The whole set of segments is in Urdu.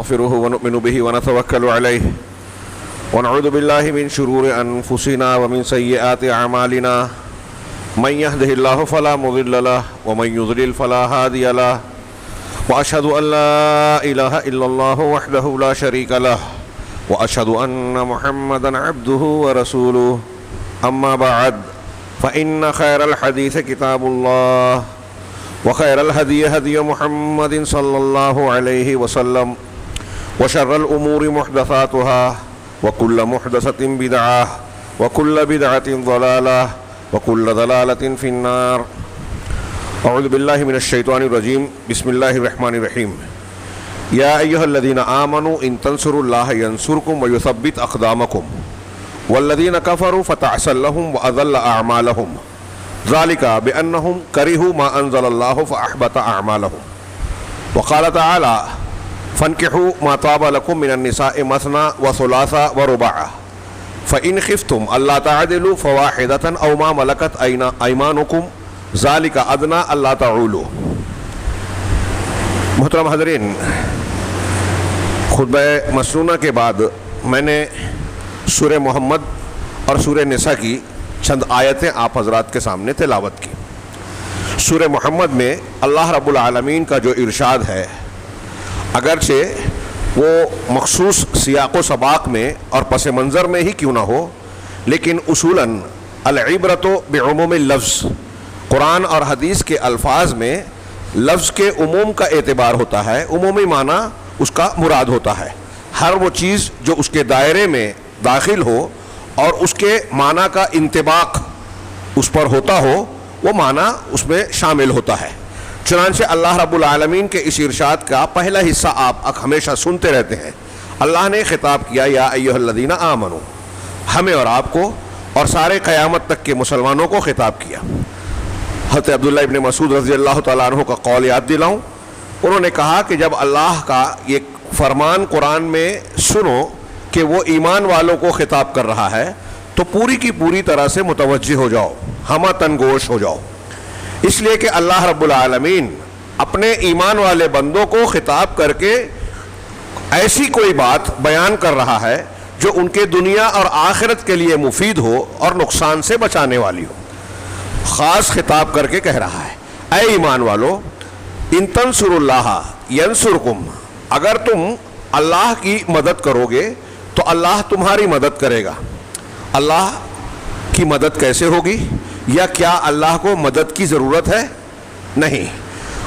نستغفره ونؤمن به ونتوكل عليه ونعوذ بالله من شرور أنفسنا ومن سيئات أعمالنا من يهده الله فلا مضل له ومن يضلل فلا هادي له وأشهد أن لا إله إلا الله وحده لا شريك له وأشهد أن محمدا عبده ورسوله أما بعد فإن خير الحديث كتاب الله وخير الهدي هدي محمد صلى الله عليه وسلم وشر الأمور محدثاتها وكل محدثة بدعة وكل بدعة ضلالة وكل ضلالة في النار. أعوذ بالله من الشيطان الرجيم. بسم الله الرحمن الرحيم. يا أيها الذين آمنوا إن تنصروا الله ينصركم ويثبت أقدامكم والذين كفروا فتعسا لهم وأضل أعمالهم ذلك بأنهم كرهوا ما أنزل الله فأحبط أعمالهم. وقال تعالى فانكحوا ما طاب لكم من النساء مثنى وثلاث ورباع فإن خفتم ألا تعدلوا فواحدة أو ما ملكت أيمانكم ذلك أدنى ألا تعولوا. محترم حضرین، خطبہ مسنونہ کے بعد میں نے سورہ محمد اور سورہ نساء کی چند آیتیں آپ حضرات کے سامنے تلاوت کی. سورہ محمد میں اللہ رب العالمین کا جو ارشاد ہے، اگرچہ وہ مخصوص سیاق و سباق میں اور پس منظر میں ہی کیوں نہ ہو، لیکن اصولاً العبرۃ بعموم اللفظ، قرآن اور حدیث کے الفاظ میں لفظ کے عموم کا اعتبار ہوتا ہے، عمومی معنی اس کا مراد ہوتا ہے. ہر وہ چیز جو اس کے دائرے میں داخل ہو اور اس کے معنی کا انطباق اس پر ہوتا ہو، وہ معنی اس میں شامل ہوتا ہے. چنانچہ اللہ رب العالمین کے اس ارشاد کا پہلا حصہ آپ ہمیشہ سنتے رہتے ہیں. اللہ نے خطاب کیا یا ایھا الذین آمنو، ہمیں اور آپ کو اور سارے قیامت تک کے مسلمانوں کو خطاب کیا. حضرت عبداللہ ابن مسعود رضی اللہ تعالیٰ عنہ کا قول یاد دلاؤں. انہوں نے کہا کہ جب اللہ کا یہ فرمان قرآن میں سنو کہ وہ ایمان والوں کو خطاب کر رہا ہے تو پوری کی پوری طرح سے متوجہ ہو جاؤ، ہمہ تنگوش ہو جاؤ، اس لیے کہ اللہ رب العالمین اپنے ایمان والے بندوں کو خطاب کر کے ایسی کوئی بات بیان کر رہا ہے جو ان کے دنیا اور آخرت کے لیے مفید ہو اور نقصان سے بچانے والی ہو. خاص خطاب کر کے کہہ رہا ہے، اے ایمان والو، ان تنصروا اللہ ینصرکم، اگر تم اللہ کی مدد کرو گے تو اللہ تمہاری مدد کرے گا. اللہ کی مدد کیسے ہوگی؟ یا کیا اللہ کو مدد کی ضرورت ہے؟ نہیں،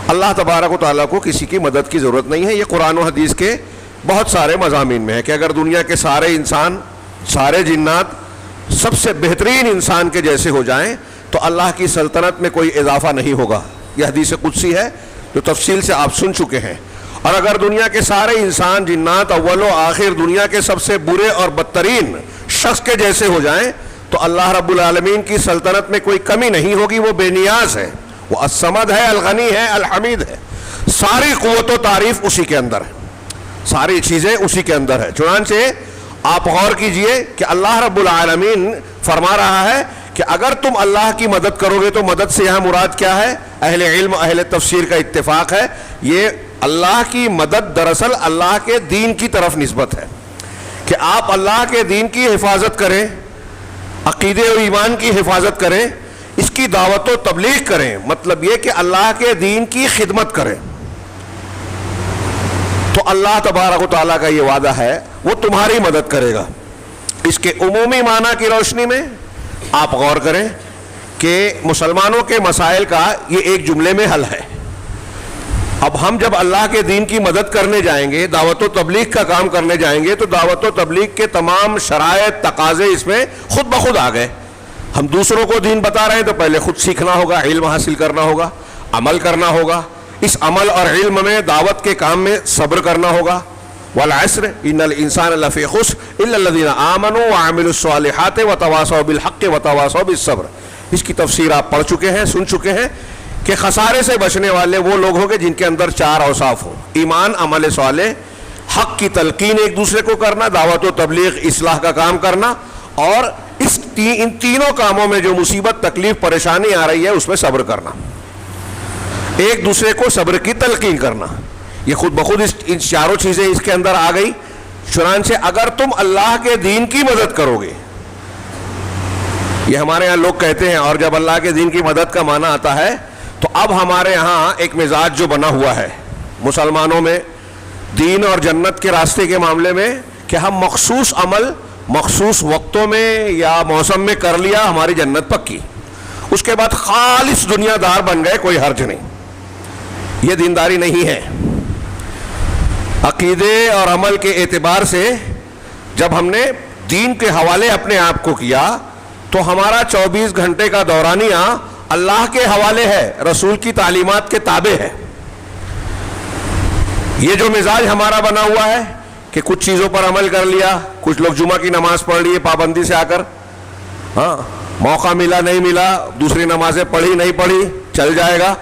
اللہ تبارک و تعالیٰ کو کسی کی مدد کی ضرورت نہیں ہے. یہ قرآن و حدیث کے بہت سارے مضامین میں ہے کہ اگر دنیا کے سارے انسان، سارے جنات سب سے بہترین انسان کے جیسے ہو جائیں تو اللہ کی سلطنت میں کوئی اضافہ نہیں ہوگا. یہ حدیث قدسی ہے جو تفصیل سے آپ سن چکے ہیں. اور اگر دنیا کے سارے انسان جنات اول و آخر دنیا کے سب سے برے اور بدترین شخص کے جیسے ہو جائیں تو اللہ رب العالمین کی سلطنت میں کوئی کمی نہیں ہوگی. وہ بے نیاز ہے، وہ الصمد ہے، الغنی ہے، الحمید ہے. ساری قوت و تعریف اسی کے اندر ہے، ساری چیزیں اسی کے اندر ہے. چنانچہ آپ غور کیجئے کہ اللہ رب العالمین فرما رہا ہے کہ اگر تم اللہ کی مدد کرو گے تو مدد سے یہاں مراد کیا ہے؟ اہل علم، اہل تفسیر کا اتفاق ہے یہ اللہ کی مدد دراصل اللہ کے دین کی طرف نسبت ہے کہ آپ اللہ کے دین کی حفاظت کریں، عقیدے و ایمان کی حفاظت کریں، اس کی دعوت و تبلیغ کریں. مطلب یہ کہ اللہ کے دین کی خدمت کریں تو اللہ تبارک و تعالیٰ کا یہ وعدہ ہے وہ تمہاری مدد کرے گا. اس کے عمومی معنی کی روشنی میں آپ غور کریں کہ مسلمانوں کے مسائل کا یہ ایک جملے میں حل ہے. اب ہم جب اللہ کے دین کی مدد کرنے جائیں گے، دعوت و تبلیغ کا کام کرنے جائیں گے تو دعوت و تبلیغ کے تمام شرائط، تقاضے اس میں خود بخود آ گئے. ہم دوسروں کو دین بتا رہے ہیں تو پہلے خود سیکھنا ہوگا، علم حاصل کرنا ہوگا، عمل کرنا ہوگا. اس عمل اور علم میں، دعوت کے کام میں صبر کرنا ہوگا. والعصر ان الانسان لفی خسر الا الذین آمنوا وعملوا الصالحات وتواصوا بالحق وتواصوا بالصبر. اس کی تفسیر آپ پڑھ چکے ہیں، سن چکے ہیں کہ خسارے سے بچنے والے وہ لوگ ہوں گے جن کے اندر چار اوصاف ہوں: ایمان، عمل صالح، حق کی تلقین ایک دوسرے کو کرنا، دعوت و تبلیغ، اصلاح کا کام کرنا، اور ان تینوں کاموں میں جو مصیبت، تکلیف، پریشانی آ رہی ہے اس میں صبر کرنا، ایک دوسرے کو صبر کی تلقین کرنا. یہ خود بخود ان چاروں چیزیں اس کے اندر آ گئی. چنانچہ اگر تم اللہ کے دین کی مدد کرو گے, یہ ہمارے یہاں لوگ کہتے ہیں, اور جب اللہ کے دین کی مدد کا معنی آتا ہے تو اب ہمارے یہاں ایک مزاج جو بنا ہوا ہے مسلمانوں میں دین اور جنت کے راستے کے معاملے میں, کہ ہم مخصوص عمل مخصوص وقتوں میں یا موسم میں کر لیا ہماری جنت پکی, اس کے بعد خالص دنیا دار بن گئے, کوئی حرج نہیں. یہ دینداری نہیں ہے. عقیدے اور عمل کے اعتبار سے جب ہم نے دین کے حوالے اپنے آپ کو کیا تو ہمارا 24 گھنٹے کا دورانیہ اللہ کے حوالے ہے, رسول کی تعلیمات کے تابع ہے. یہ جو مزاج ہمارا بنا ہوا ہے کہ کچھ چیزوں پر عمل کر لیا, کچھ لوگ جمعہ کی نماز پڑھ لیے پابندی سے آ کر, ہاں موقع ملا نہیں ملا, دوسری نمازیں پڑھی نہیں پڑھی چل جائے گا.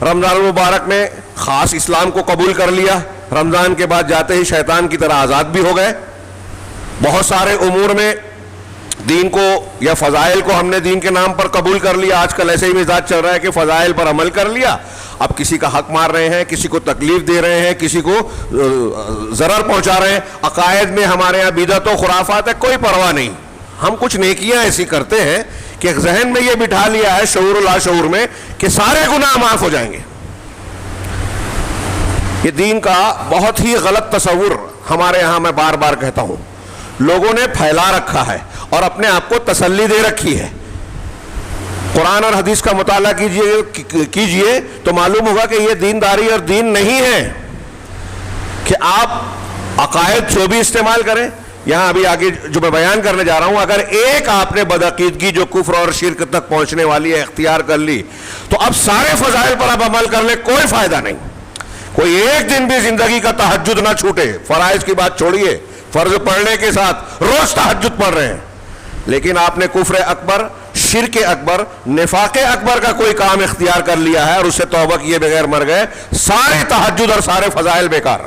رمضان المبارک میں خاص اسلام کو قبول کر لیا, رمضان کے بعد جاتے ہی شیطان کی طرح آزاد بھی ہو گئے. بہت سارے امور میں دین کو یا فضائل کو ہم نے دین کے نام پر قبول کر لیا. آج کل ایسے ہی مزاج چل رہا ہے کہ فضائل پر عمل کر لیا, اب کسی کا حق مار رہے ہیں, کسی کو تکلیف دے رہے ہیں, کسی کو ضرر پہنچا رہے ہیں. عقائد میں ہمارے یہاں بدعت و خرافات ہے, کوئی پرواہ نہیں. ہم کچھ نیکیاں ایسی کرتے ہیں کہ ذہن میں یہ بٹھا لیا ہے شعور و لاشعور میں کہ سارے گناہ معاف ہو جائیں گے. یہ دین کا بہت ہی غلط تصور ہمارے یہاں, میں بار بار کہتا ہوں, لوگوں نے پھیلا رکھا ہے اور اپنے آپ کو تسلی دے رکھی ہے. قرآن اور حدیث کا مطالعہ کیجئے تو معلوم ہوگا کہ یہ دینداری اور دین نہیں ہے کہ آپ عقائد جو بھی استعمال کریں. یہاں ابھی آگے جو میں بیان کرنے جا رہا ہوں, اگر ایک آپ نے بدعقیدگی جو کفر اور شرک تک پہنچنے والی ہے اختیار کر لی تو اب سارے فضائل پر آپ عمل کر لیں, کوئی فائدہ نہیں. کوئی ایک دن بھی زندگی کا تہجد نہ چھوٹے, فرائض کی بات چھوڑیے, فرض پڑھنے کے ساتھ روز تہجد پڑھ رہے ہیں, لیکن آپ نے کفر اکبر, شرک اکبر, نفاق اکبر کا کوئی کام اختیار کر لیا ہے اور اس سے توبہ کیے بغیر مر گئے, سارے تہجد اور سارے فضائل بیکار.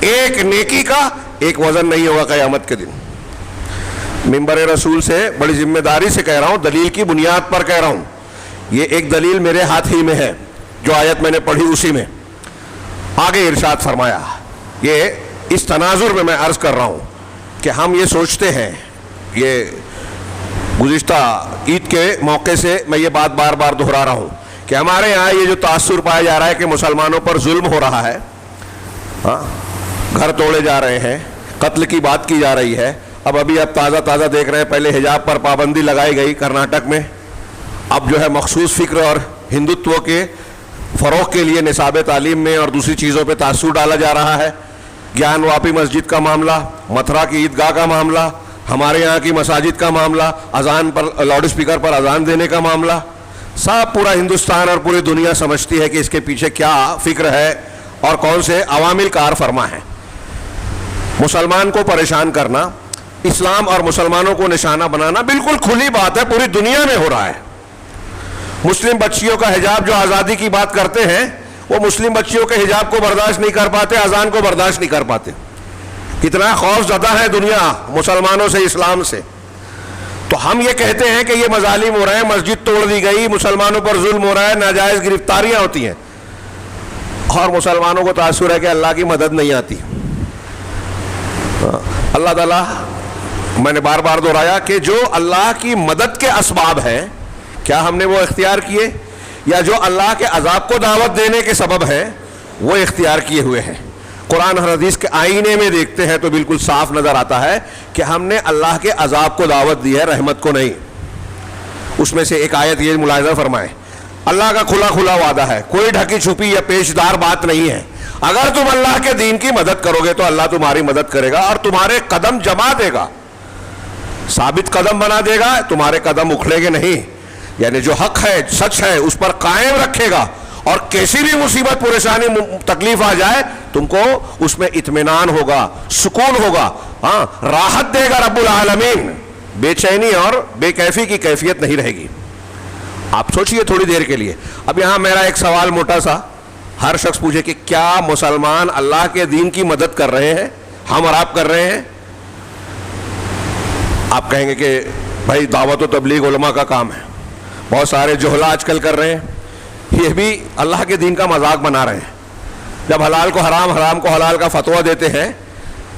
ایک نیکی کا ایک وزن نہیں ہوگا قیامت کے دن. منبر رسول سے بڑی ذمہ داری سے کہہ رہا ہوں, دلیل کی بنیاد پر کہہ رہا ہوں. یہ ایک دلیل میرے ہاتھ ہی میں ہے, جو آیت میں نے پڑھی اسی میں. آگے ارشاد فرمایا, یہ اس تناظر میں عرض کر رہا ہوں کہ ہم یہ سوچتے ہیں, یہ گزشتہ عید کے موقع سے میں یہ بات بار بار دہرا رہا ہوں کہ ہمارے یہاں یہ جو تاثر پایا جا رہا ہے کہ مسلمانوں پر ظلم ہو رہا ہے, گھر توڑے جا رہے ہیں, قتل کی بات کی جا رہی ہے. اب تازہ دیکھ رہے ہیں, پہلے حجاب پر پابندی لگائی گئی کرناٹک میں, اب جو ہے مخصوص فکر اور ہندوتو کے فروغ کے لیے نصاب تعلیم میں اور دوسری چیزوں پہ تاثر ڈالا جا رہا ہے. گیان واپی مسجد کا معاملہ, متھرا کی عیدگاہ کا معاملہ, ہمارے یہاں کی مساجد کا معاملہ, اذان پر لاؤڈ اسپیکر پر اذان دینے کا معاملہ, سب پورا ہندوستان اور پوری دنیا سمجھتی ہے کہ اس کے پیچھے کیا فکر ہے اور کون سے عوامل کار فرما ہے. مسلمان کو پریشان کرنا, اسلام اور مسلمانوں کو نشانہ بنانا بالکل کھلی بات ہے, پوری دنیا میں ہو رہا ہے. مسلم بچیوں کا حجاب جو آزادی کی بات کرتے ہیں, وہ مسلم بچیوں کے حجاب کو برداشت نہیں کر پاتے, اذان کو برداشت نہیں کر پاتے. کتنا خوف زدہ ہے دنیا مسلمانوں سے, اسلام سے. تو ہم یہ کہتے ہیں کہ یہ مظالم ہو رہے ہیں, مسجد توڑ دی گئی, مسلمانوں پر ظلم ہو رہا ہے, ناجائز گرفتاریاں ہوتی ہیں, اور مسلمانوں کو تاثر ہے کہ اللہ کی مدد نہیں آتی. اللہ تعالیٰ, میں نے بار بار دہرایا کہ جو اللہ کی مدد کے اسباب ہیں, کیا ہم نے وہ اختیار کیے, یا جو اللہ کے عذاب کو دعوت دینے کے سبب ہیں وہ اختیار کیے ہوئے ہیں. قرآن اور حدیث کے آئینے میں دیکھتے ہیں تو بالکل صاف نظر آتا ہے کہ ہم نے اللہ کے عذاب کو دعوت دی ہے, رحمت کو نہیں. اس میں سے ایک آیت یہ ملاحظہ فرمائے, اللہ کا کھلا کھلا وعدہ ہے, کوئی ڈھکی چھپی یا پیشدار بات نہیں ہے. اگر تم اللہ کے دین کی مدد کرو گے تو اللہ تمہاری مدد کرے گا اور تمہارے قدم جما دے گا, ثابت قدم بنا دے گا, تمہارے قدم اکھڑے گے نہیں. یعنی جو حق ہے, سچ ہے, اس پر قائم رکھے گا, اور کیسی بھی مصیبت پریشانی تکلیف آ جائے تم کو اس میں اطمینان ہوگا, سکون ہوگا, ہاں راحت دے گا رب العالمین. بے چینی اور بے کیفی کی کیفیت نہیں رہے گی. آپ سوچئے تھوڑی دیر کے لیے. اب یہاں میرا ایک سوال موٹا سا, ہر شخص پوچھے کہ کیا مسلمان اللہ کے دین کی مدد کر رہے ہیں؟ ہم اور آپ کر رہے ہیں؟ آپ کہیں گے کہ بھائی دعوت و تبلیغ علماء کا کام ہے, بہت سارے جہلا آج کل کر رہے ہیں, یہ بھی اللہ کے دین کا مذاق بنا رہے ہیں. جب حلال کو حرام، حرام کو حلال کا فتویٰ دیتے ہیں،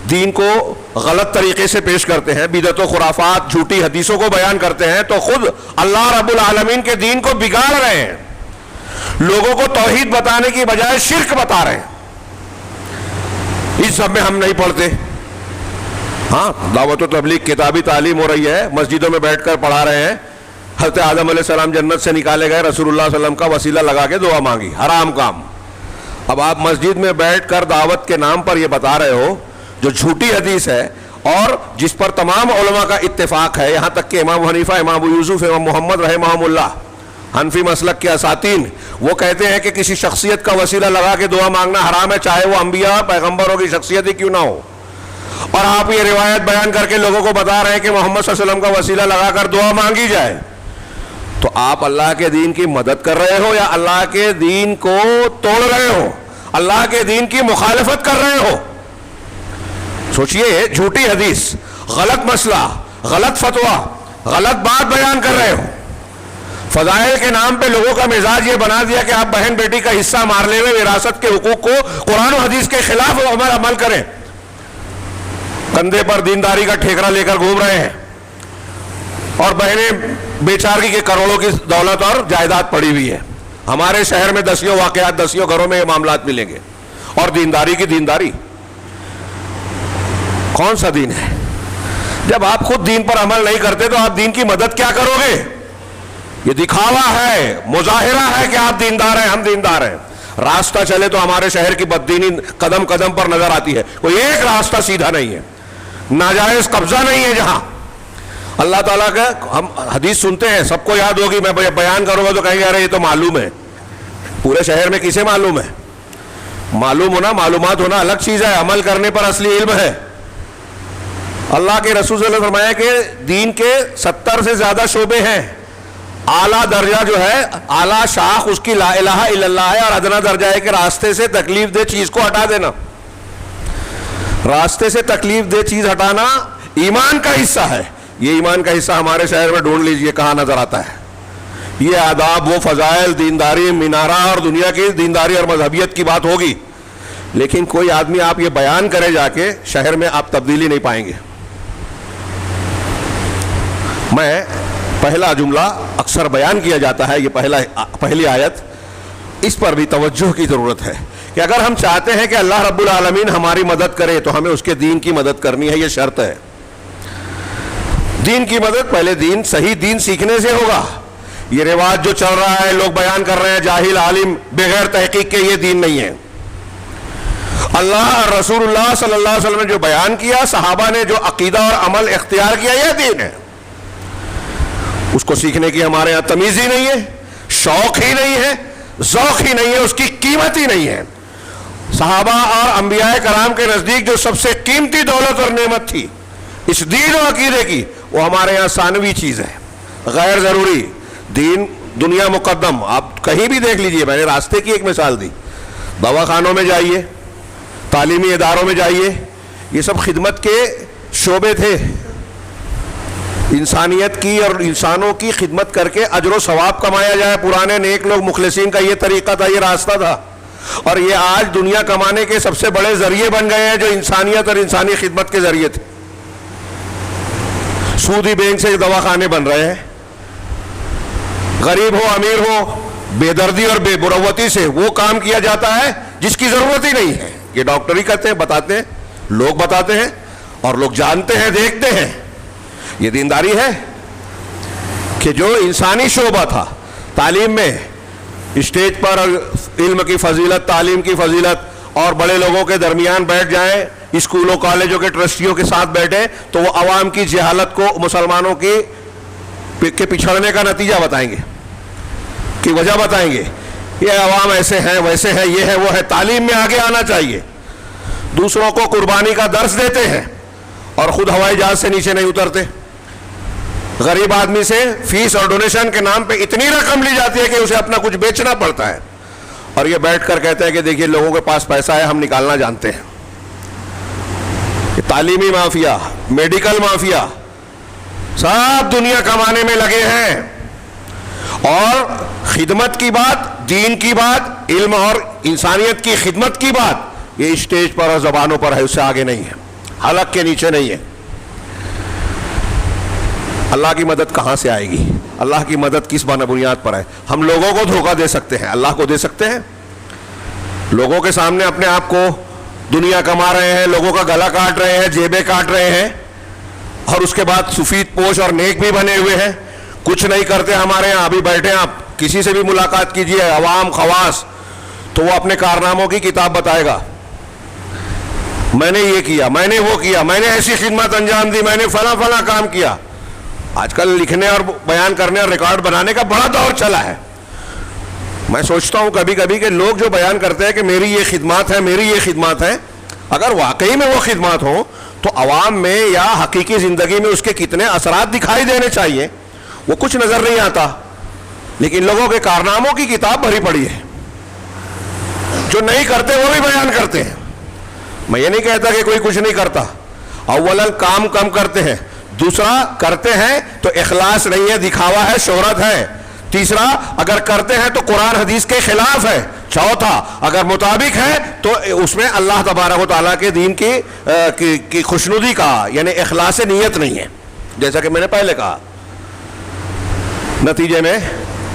دین کو غلط طریقے سے پیش کرتے ہیں، بدعت و خرافات، جھوٹی حدیثوں کو بیان کرتے ہیں، تو خود اللہ رب العالمین کے دین کو بگاڑ رہے ہیں، لوگوں کو توحید بتانے کی بجائے شرک بتا رہے ہیں۔ اس سب میں ہم نہیں پڑھتے۔ ہاں، دعوت و تبلیغ کتابی تعلیم ہو رہی ہے، مسجدوں میں بیٹھ کر پڑھا رہے ہیں، حضرت آدم علیہ السلام جنت سے نکالے گئے، رسول اللہ صلی اللہ علیہ وسلم کا وسیلہ لگا کے دعا مانگی، حرام کام۔ اب آپ مسجد میں بیٹھ کر دعوت کے نام پر یہ بتا رہے ہو جو جھوٹی حدیث ہے، اور جس پر تمام علماء کا اتفاق ہے، یہاں تک کہ امام حنیفہ، امام ابو یوسف، امام محمد رحمہم اللہ، حنفی مسلک کے اساتین، وہ کہتے ہیں کہ کسی شخصیت کا وسیلہ لگا کے دعا مانگنا حرام ہے، چاہے وہ انبیاء پیغمبروں کی شخصیت ہی کیوں نہ ہو۔ اور آپ یہ روایت بیان کر کے لوگوں کو بتا رہے ہیں کہ محمد صلی اللہ علیہ وسلم کا وسیلہ لگا کر دعا مانگی جائے، تو آپ اللہ کے دین کی مدد کر رہے ہو یا اللہ کے دین کو توڑ رہے ہو، اللہ کے دین کی مخالفت کر رہے ہو؟ سوچئے، جھوٹی حدیث، غلط مسئلہ، غلط فتویٰ، غلط بات بیان کر رہے ہو، فضائل کے نام پہ لوگوں کا مزاج یہ بنا دیا کہ آپ بہن بیٹی کا حصہ مارنے میں وراثت کے حقوق کو قرآن و حدیث کے خلاف عمل کریں، کندھے پر دینداری کا ٹھیکرا لے کر گھوم رہے ہیں، اور بہنیں بیچارگی کے کروڑوں کی دولت اور جائیداد پڑی ہوئی ہے۔ ہمارے شہر میں دسیوں واقعات، دسیوں گھروں میں یہ معاملات ملیں گے، اور دینداری کی دینداری کون سا دین ہے؟ جب آپ خود دین پر عمل نہیں کرتے تو آپ دین کی مدد کیا کرو گے؟ یہ دکھاوا ہے، مظاہرہ ہے کہ آپ دیندار ہیں، ہم دیندار ہیں۔ راستہ چلے تو ہمارے شہر کی بددینی قدم قدم پر نظر آتی ہے، کوئی ایک راستہ سیدھا نہیں ہے، ناجائز قبضہ نہیں ہے جہاں۔ اللہ تعالیٰ کا ہم حدیث سنتے ہیں، سب کو یاد ہوگی، میں بیان کروں گا تو کہیں گے ارے یہ تو معلوم ہے۔ پورے شہر میں کسے معلوم ہے؟ معلوم ہونا، معلومات ہونا الگ چیز ہے، عمل کرنے پر اصلی علم ہے۔ اللہ کے رسول صلی اللہ علیہ وسلم فرمایا کہ دین کے 70 سے زیادہ شعبے ہیں، اعلیٰ درجہ جو ہے، اعلیٰ شاخ اس کی لا الہ الا اللہ ہے، اور ادنا درجہ ہے کہ راستے سے تکلیف دہ چیز کو ہٹا دینا۔ راستے سے تکلیف دہ چیز ہٹانا ایمان کا حصہ ہے۔ یہ ایمان کا حصہ ہمارے شہر میں ڈھونڈ لیجئے کہاں نظر آتا ہے۔ یہ آداب، وہ فضائل، دینداری، مینارہ اور دنیا کی دینداری اور مذہبیت کی بات ہوگی، لیکن کوئی آدمی آپ یہ بیان کرے جا کے شہر میں آپ تبدیلی نہیں پائیں گے۔ میں پہلا جملہ اکثر بیان کیا جاتا ہے، یہ پہلی آیت، اس پر بھی توجہ کی ضرورت ہے کہ اگر ہم چاہتے ہیں کہ اللہ رب العالمین ہماری مدد کرے تو ہمیں اس کے دین کی مدد کرنی ہے، یہ شرط ہے۔ دین کی مدد پہلے صحیح دین سیکھنے سے ہوگا۔ یہ رواج جو چل رہا ہے، لوگ بیان کر رہے ہیں جاہل عالم بغیر تحقیق کے، یہ دین نہیں ہے۔ اللہ اور رسول اللہ صلی اللہ علیہ وسلم نے جو بیان کیا، صحابہ نے جو عقیدہ اور عمل اختیار کیا، یہ دین ہے۔ اس کو سیکھنے کی ہمارے ہاں تمیز ہی نہیں ہے، شوق ہی نہیں ہے، ذوق ہی نہیں ہے، اس کی قیمت ہی نہیں ہے۔ صحابہ اور انبیاء کرام کے نزدیک جو سب سے قیمتی دولت اور نعمت تھی اس دین و عقیدے کی، وہ ہمارے یہاں ثانوی چیز ہے، غیر ضروری۔ دین دنیا مقدم۔ آپ کہیں بھی دیکھ لیجئے، میں نے راستے کی ایک مثال دی، دواخانوں میں جائیے، تعلیمی اداروں میں جائیے، یہ سب خدمت کے شعبے تھے، انسانیت کی اور انسانوں کی خدمت کر کے اجر و ثواب کمایا جائے۔ پرانے نیک لوگ مخلصین کا یہ طریقہ تھا، یہ راستہ تھا، اور یہ آج دنیا کمانے کے سب سے بڑے ذریعے بن گئے ہیں جو انسانیت اور انسانی خدمت کے ذریعے تھے۔ سودی بینک سے دواخانے بن رہے ہیں، غریب ہو امیر ہو، بے دردی اور بے مروتی سے وہ کام کیا جاتا ہے جس کی ضرورت ہی نہیں ہے۔ یہ ڈاکٹر ہی کہتے ہیں، بتاتے ہیں، لوگ بتاتے ہیں، اور لوگ جانتے ہیں، دیکھتے ہیں۔ یہ دینداری ہے کہ جو انسانی شعبہ تھا تعلیم میں، اسٹیج پر علم کی فضیلت، تعلیم کی فضیلت، اور بڑے لوگوں کے درمیان بیٹھ جائیں، اسکولوں کالجوں کے ٹرسٹیوں کے ساتھ بیٹھیں تو وہ عوام کی جہالت کو، مسلمانوں کے پچھڑنے کا نتیجہ بتائیں گے، کی وجہ بتائیں گے، یہ عوام ایسے ہیں، ویسے ہیں، یہ ہے، وہ ہے۔ تعلیم میں آگے آنا چاہیے، دوسروں کو قربانی کا درس دیتے ہیں اور خود ہوائی جہاز سے نیچے نہیں اترتے۔ غریب آدمی سے فیس اور ڈونیشن کے نام پہ اتنی رقم لی جاتی ہے کہ اسے اپنا کچھ بیچنا پڑتا ہے، اور یہ بیٹھ کر کہتے ہیں کہ دیکھیے لوگوں کے پاس پیسہ ہے، ہم نکالنا جانتے ہیں۔ تعلیمی مافیا، میڈیکل مافیا، سب دنیا کمانے میں لگے ہیں، اور خدمت کی بات، دین کی بات علم اور انسانیت کی خدمت کی بات یہ اسٹیج پر اور زبانوں پر ہے، اس سے آگے نہیں ہے، حلق کے نیچے نہیں ہے۔ اللہ کی مدد کہاں سے آئے گی؟ اللہ کی مدد کس بنیاد پر ہے؟ ہم لوگوں کو دھوکہ دے سکتے ہیں، اللہ کو دے سکتے ہیں؟ لوگوں کے سامنے اپنے آپ کو دنیا کما رہے ہیں، لوگوں کا گلا کاٹ رہے ہیں، جیبیں کاٹ رہے ہیں، اور اس کے بعد سفید پوش اور نیک بھی بنے ہوئے ہیں، کچھ نہیں کرتے ہمارے یہاں۔ ابھی بیٹھے ہیں آپ، کسی سے بھی ملاقات کیجئے، عوام خواص، تو وہ اپنے کارناموں کی کتاب بتائے گا، میں نے یہ کیا، میں نے وہ کیا، میں نے ایسی خدمت انجام دی، میں نے فلاں فلاں کام کیا۔ آج کل لکھنے اور بیان کرنے اور ریکارڈ بنانے کا بڑا دور چلا ہے۔ میں سوچتا ہوں کبھی کبھی کہ لوگ جو بیان کرتے ہیں کہ میری یہ خدمات ہے، میری یہ خدمات ہے، اگر واقعی میں وہ خدمات ہوں تو عوام میں یا حقیقی زندگی میں اس کے کتنے اثرات دکھائی دینے چاہیے، وہ کچھ نظر نہیں آتا، لیکن لوگوں کے کارناموں کی کتاب بھری پڑی ہے۔ جو نہیں کرتے وہ بھی بیان کرتے ہیں۔ میں یہ نہیں کہتا کہ کوئی کچھ نہیں کرتا، اولاً کام کم کرتے ہیں، دوسرا کرتے ہیں تو اخلاص نہیں ہے، دکھاوا ہے، شہرت ہے، تیسرا اگر کرتے ہیں تو قرآن حدیث کے خلاف ہے، چوتھا اگر مطابق ہے تو اس میں اللہ تبارک و تعالیٰ کے دین کی خوشنودی کا یعنی اخلاص نیت نہیں ہے، جیسا کہ میں نے پہلے کہا، نتیجے میں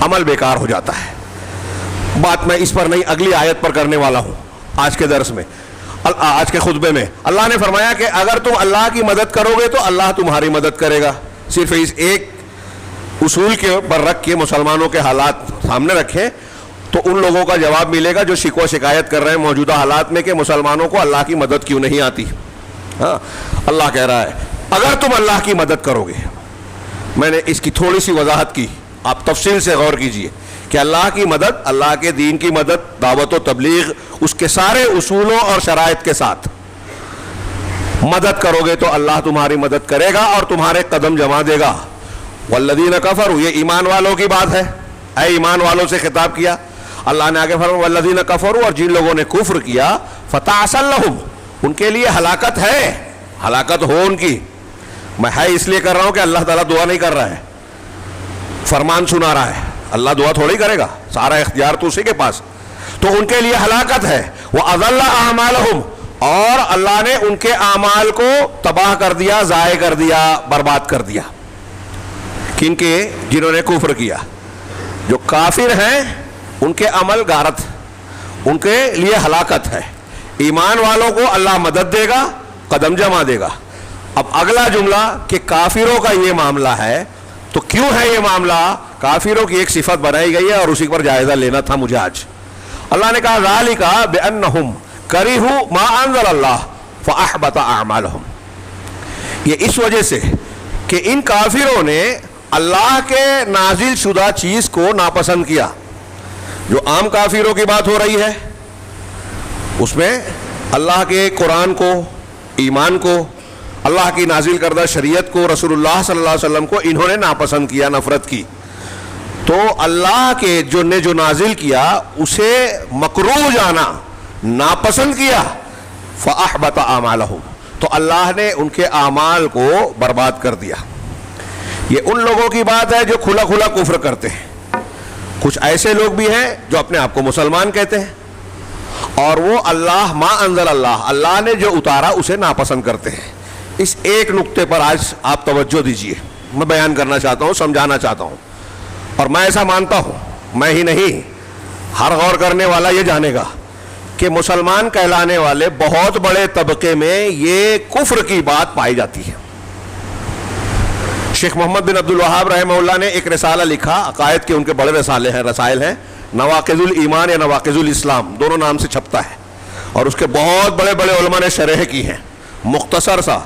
عمل بیکار ہو جاتا ہے۔ بات میں اس پر نہیں، اگلی آیت پر کرنے والا ہوں آج کے درس میں، آج کے خطبے میں۔ اللہ نے فرمایا کہ اگر تم اللہ کی مدد کرو گے تو اللہ تمہاری مدد کرے گا۔ صرف اس ایک اصول کے پر رکھ کے مسلمانوں کے حالات سامنے رکھیں تو ان لوگوں کا جواب ملے گا جو شکوہ شکایت کر رہے ہیں موجودہ حالات میں کہ مسلمانوں کو اللہ کی مدد کیوں نہیں آتی۔ ہاں، اللہ کہہ رہا ہے اگر تم اللہ کی مدد کرو گے۔ میں نے اس کی تھوڑی سی وضاحت کی، آپ تفصیل سے غور کیجئے کہ اللہ کی مدد، اللہ کے دین کی مدد، دعوت و تبلیغ، اس کے سارے اصولوں اور شرائط کے ساتھ مدد کرو گے تو اللہ تمہاری مدد کرے گا اور تمہارے قدم جما دے گا۔ والذین کفروا، یہ ایمان والوں کی بات ہے، اے ایمان والوں سے خطاب کیا۔ اللہ نے آگے فرمایا والذین کفروا، اور جن لوگوں نے کفر کیا، فتعسل لہم، ان کے لیے ہلاکت ہے، ہلاکت ہو ان کی۔ میں ہے اس لیے کر رہا ہوں کہ اللہ تعالیٰ دعا نہیں کر رہا ہے، فرمان سنا رہا ہے، اللہ دعا تھوڑی کرے گا، سارا اختیار تو اسی کے پاس۔ تو ان کے لیے ہلاکت ہے، وَأَضَلَّ أَعْمَالَهُمْ، اور اللہ نے ان کے اعمال کو تباہ کر دیا، ضائع کر دیا، برباد کر دیا۔ کن کے؟ جنہوں نے کفر کیا۔ جو کافر ہیں ان کے عمل غارت، ان کے لیے ہلاکت ہے۔ ایمان والوں کو اللہ مدد دے گا، قدم جما دے گا۔ اب اگلا جملہ کہ کافروں کا یہ معاملہ ہے، تو کیوں ہے یہ معاملہ؟ کافروں کی ایک صفت بنائی گئی ہے اور اسی پر جائزہ لینا تھا مجھے آج۔ اللہ نے کہا ذالک بأنہم کرہوا ما انزل اللہ فاحبط اعمالہم، یہ اس وجہ سے کہ ان کافروں نے اللہ کے نازل شدہ چیز کو ناپسند کیا۔ جو عام کافروں کی بات ہو رہی ہے اس میں اللہ کے قرآن کو، ایمان کو، اللہ کی نازل کردہ شریعت کو، رسول اللہ صلی اللہ علیہ وسلم کو انہوں نے ناپسند کیا، نفرت کی۔ تو اللہ کے جو نے جو نازل کیا اسے مکروہ جانا، ناپسند کیا، فأحبط اعمالہم، تو اللہ نے ان کے اعمال کو برباد کر دیا۔ یہ ان لوگوں کی بات ہے جو کھلا کھلا کفر کرتے ہیں۔ کچھ ایسے لوگ بھی ہیں جو اپنے آپ کو مسلمان کہتے ہیں اور وہ اللہ ما انزل اللہ، اللہ نے جو اتارا اسے ناپسند کرتے ہیں۔ اس ایک نقطے پر آج آپ توجہ دیجئے، میں بیان کرنا چاہتا ہوں، سمجھانا چاہتا ہوں، اور میں ایسا مانتا ہوں، میں ہی نہیں، ہر غور کرنے والا یہ جانے گا کہ مسلمان کہلانے والے بہت بڑے طبقے میں یہ کفر کی بات پائی جاتی ہے۔ شیخ محمد بن عبد الوہاب رحمہ اللہ نے ایک رسالہ لکھا، عقائد کے ان کے بڑے رسائل ہیں، نواقض الایمان یا نواقض الاسلام، دونوں نام سے چھپتا ہے، اور اس کے بہت بڑے بڑے علماء نے شرح کی ہیں، مختصر سا،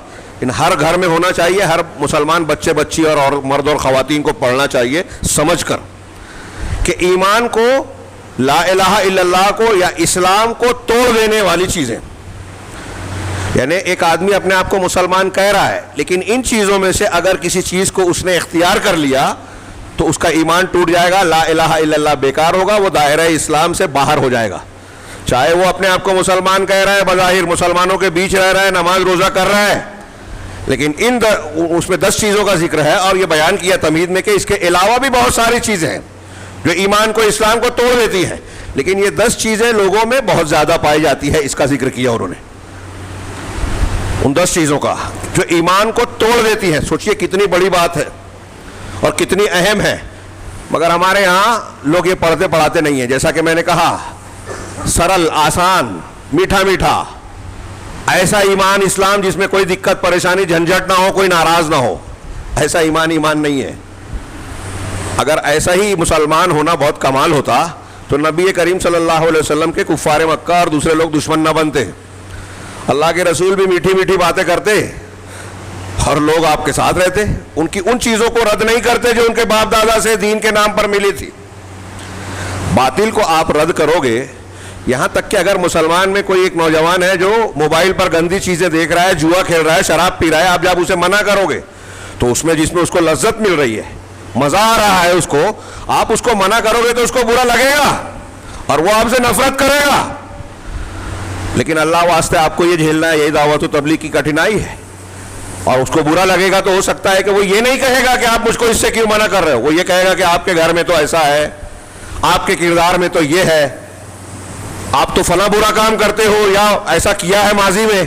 ہر گھر میں ہونا چاہیے، ہر مسلمان بچے بچی اور مرد اور خواتین کو پڑھنا چاہیے سمجھ کر کہ ایمان کو، لا الہ الا اللہ کو یا اسلام کو توڑ دینے والی چیزیں، یعنی ایک آدمی اپنے آپ کو مسلمان کہہ رہا ہے لیکن ان چیزوں میں سے اگر کسی چیز کو اس نے اختیار کر لیا تو اس کا ایمان ٹوٹ جائے گا، لا الہ الا اللہ بیکار ہوگا، وہ دائرہ اسلام سے باہر ہو جائے گا۔ چاہے وہ اپنے آپ کو مسلمان کہہ رہا ہے، بظاہر مسلمانوں کے بیچ رہ رہا ہے، نماز روزہ کر رہا ہے، لیکن اس میں 10 چیزوں کا ذکر ہے اور یہ بیان کیا تمہید میں کہ اس کے علاوہ بھی بہت ساری چیزیں ہیں جو ایمان کو، اسلام کو توڑ دیتی ہیں، لیکن یہ 10 چیزیں لوگوں میں بہت زیادہ پائی جاتی ہے، اس کا ذکر کیا انہوں نے، ان 10 چیزوں کا جو ایمان کو توڑ دیتی ہیں. سوچئے کتنی بڑی بات ہے اور کتنی اہم ہے، مگر ہمارے یہاں لوگ یہ پڑھتے پڑھاتے نہیں ہیں. جیسا کہ میں نے کہا، سرل، آسان، میٹھا میٹھا، ایسا ایمان اسلام جس میں کوئی دقت پریشانی جھنجھٹ نہ ہو، کوئی ناراض نہ ہو، ایسا ایمان نہیں ہے. اگر ایسا ہی مسلمان ہونا بہت کمال ہوتا تو نبی کریم صلی اللہ علیہ وسلم کے کفار مکہ اور دوسرے لوگ دشمن نہ بنتے. اللہ کے رسول بھی میٹھی میٹھی باتیں کرتے اور لوگ آپ کے ساتھ رہتے، ان کی ان چیزوں کو رد نہیں کرتے جو ان کے باپ دادا سے دین کے نام پر ملی تھی. باطل کو آپ رد کرو گے، یہاں تک کہ اگر مسلمان میں کوئی ایک نوجوان ہے جو موبائل پر گندی چیزیں دیکھ رہا ہے، جوا کھیل رہا ہے، شراب پی رہا ہے، آپ جب اسے منع کرو گے تو جس میں اس کو لذت مل رہی ہے، مزہ آ رہا ہے اس کو، آپ اس کو منع کرو گے تو اس کو برا لگے گا اور وہ آپ سے نفرت کرے گا. لیکن اللہ واسطے آپ کو یہ جھیلنا ہے، یہی دعوت و تبلیغ کی کٹھنائی ہے. اور اس کو برا لگے گا تو ہو سکتا ہے کہ وہ یہ نہیں کہے گا کہ آپ مجھ کو اس سے کیوں منع کر رہے ہو، وہ یہ کہے گا کہ آپ کے گھر میں تو ایسا ہے، آپ کے کردار میں تو یہ ہے، آپ تو فلاں برا کام کرتے ہو یا ایسا کیا ہے ماضی میں.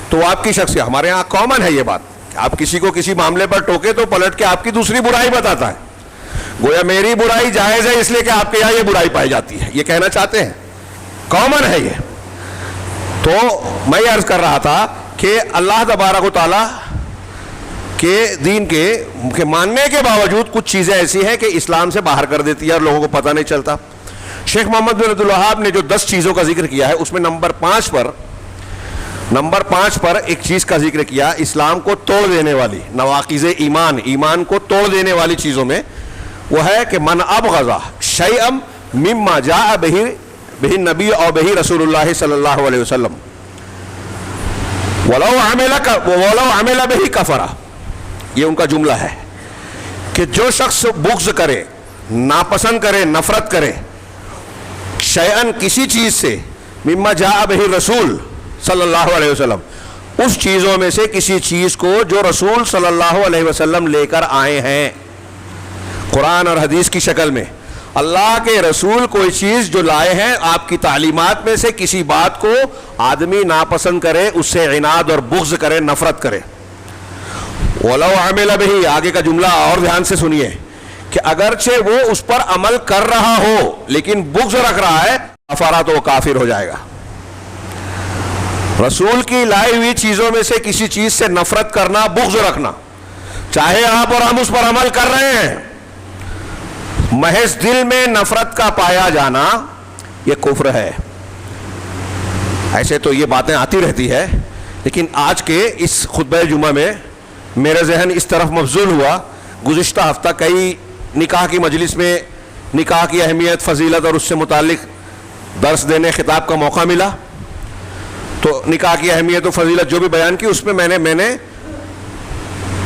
تو آپ کی شخصیت، ہمارے ہاں کامن ہے یہ بات، آپ کسی کو کسی معاملے پر ٹوکے تو پلٹ کے آپ کی دوسری برائی بتاتا ہے، گویا میری برائی جائز ہے اس لیے کہ آپ کے یہاں یہ برائی پائی جاتی ہے، یہ کہنا چاہتے ہیں. کامن ہے یہ. تو میں یہ عرض کر رہا تھا کہ اللہ تبارک و تعالی کے دین کے ماننے کے باوجود کچھ چیزیں ایسی ہیں کہ اسلام سے باہر کر دیتی ہے اور لوگوں کو پتہ نہیں چلتا. شیخ محمد بن عبد الوہاب نے جو 10 چیزوں کا ذکر کیا ہے اس میں نمبر 5 پر ایک چیز کا ذکر کیا، اسلام کو توڑ دینے والی، نواقض ایمان کو توڑ دینے والی چیزوں میں وہ ہے کہ من ابغض شیئا مما جاء بہ النبی اور بہ رسول اللہ صلی اللہ علیہ وسلم ولو عمل بہ کفر. یہ ان کا جملہ ہے کہ جو شخص بغض کرے، ناپسند کرے، نفرت کرے، شیئن کسی چیز سے، مما جاء بہ رسول صلی اللہ علیہ وسلم، اس چیزوں میں سے کسی چیز کو جو رسول صلی اللہ علیہ وسلم لے کر آئے ہیں قرآن اور حدیث کی شکل میں. اللہ کے رسول کوئی چیز جو لائے ہیں آپ کی تعلیمات میں سے کسی بات کو آدمی ناپسند کرے، اس سے عناد اور بغض کرے، نفرت کرے. وَلَوْ عَمِلَ بِهِ، آگے کا جملہ اور دھیان سے سنیے کہ اگرچہ وہ اس پر عمل کر رہا ہو لیکن بغض رکھ رہا ہے، کفارہ تو وہ کافر ہو جائے گا. رسول کی لائی ہوئی چیزوں میں سے کسی چیز سے نفرت کرنا، بغض رکھنا، چاہے آپ اور ہم اس پر عمل کر رہے ہیں، محض دل میں نفرت کا پایا جانا یہ کفر ہے. ایسے تو یہ باتیں آتی رہتی ہے، لیکن آج کے اس خطبہ جمعہ میں میرے ذہن اس طرف مبذول ہوا. گزشتہ ہفتہ کئی نکاح کی مجلس میں نکاح کی اہمیت، فضیلت اور اس سے متعلق درس دینے، خطاب کا موقع ملا. تو نکاح کی اہمیت و فضیلت جو بھی بیان کی، اس میں میں نے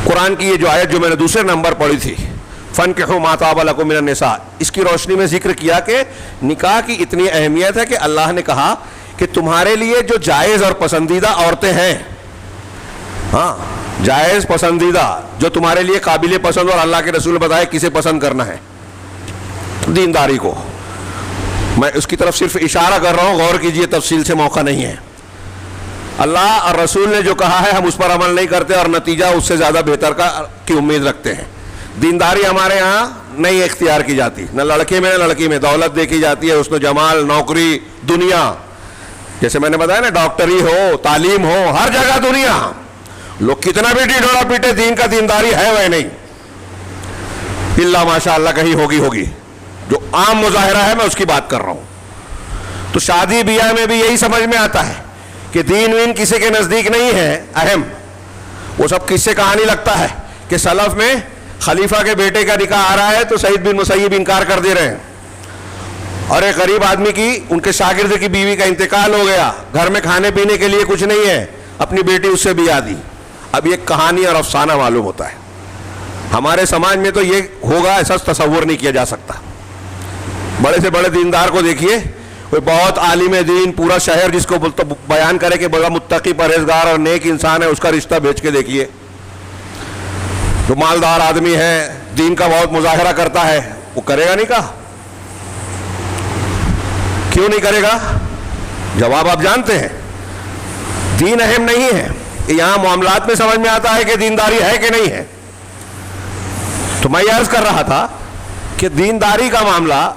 قرآن کی یہ جو آیت جو میں نے دوسرے نمبر پڑھی تھی، فَانْكِحُوا مَا طَابَ لَكُم مِّنَ النِّسَاءِ، اس کی روشنی میں ذکر کیا کہ نکاح کی اتنی اہمیت ہے کہ اللہ نے کہا کہ تمہارے لیے جو جائز اور پسندیدہ عورتیں ہیں، ہاں جائز پسندیدہ، جو تمہارے لیے قابل پسند، اور اللہ کے رسول نے بتایا کسے پسند کرنا ہے، دینداری کو. میں اس کی طرف صرف اشارہ کر رہا ہوں، غور کیجئے، تفصیل سے موقع نہیں ہے. اللہ اور رسول نے جو کہا ہے ہم اس پر عمل نہیں کرتے اور نتیجہ اس سے زیادہ بہتر کی امید رکھتے ہیں. دینداری ہمارے ہاں نہیں اختیار کی جاتی، نہ لڑکے میں نہ لڑکی میں. دولت دیکھی جاتی ہے، حسن و جمال، نوکری، دنیا، جیسے میں نے بتایا نا، ڈاکٹری ہو، تعلیم ہو، ہر جگہ دنیا. لوگ کتنا بھی ڈھیڈوڑا پیٹے، دین کا دینداری ہے وہ نہیں، اللہ ماشاء اللہ کہیں ہوگی. جو عام مظاہرہ ہے میں اس کی بات کر رہا ہوں. تو شادی بیاہ میں بھی یہی سمجھ میں آتا ہے کہ دین وین کسی کے نزدیک نہیں ہے اہم. وہ سب کس سے کہانی لگتا ہے کہ سلف میں خلیفہ کے بیٹے کا نکاح آ رہا ہے تو سعید بن مسیب انکار کر دے رہے ہیں، اور ایک غریب آدمی کی، ان کے شاگرد کی بیوی کا انتقال ہو گیا، گھر میں کھانے پینے کے لیے کچھ نہیں ہے، اپنی بیٹی اس سے بیاہ دی. اب یہ کہانی اور افسانہ معلوم ہوتا ہے. ہمارے سماج میں تو یہ ہوگا ایسا تصور نہیں کیا جا سکتا. بڑے سے بڑے دیندار کو دیکھیے، کوئی بہت عالم دین، پورا شہر جس کو بیان کرے کہ بڑا متقی، پرہیزگار اور نیک انسان ہے، اس کا رشتہ بھیج کے دیکھیے. جو مالدار آدمی ہے، دین کا بہت مظاہرہ کرتا ہے، وہ کرے گا نہیں کہا. کیوں نہیں کرے گا؟ جواب آپ جانتے ہیں، دین اہم نہیں ہے. یہاں معاملات میں سمجھ میں آتا ہے کہ دینداری ہے کہ نہیں ہے. تو میں یہ عرض کر رہا تھا کہ دینداری کا معاملہ،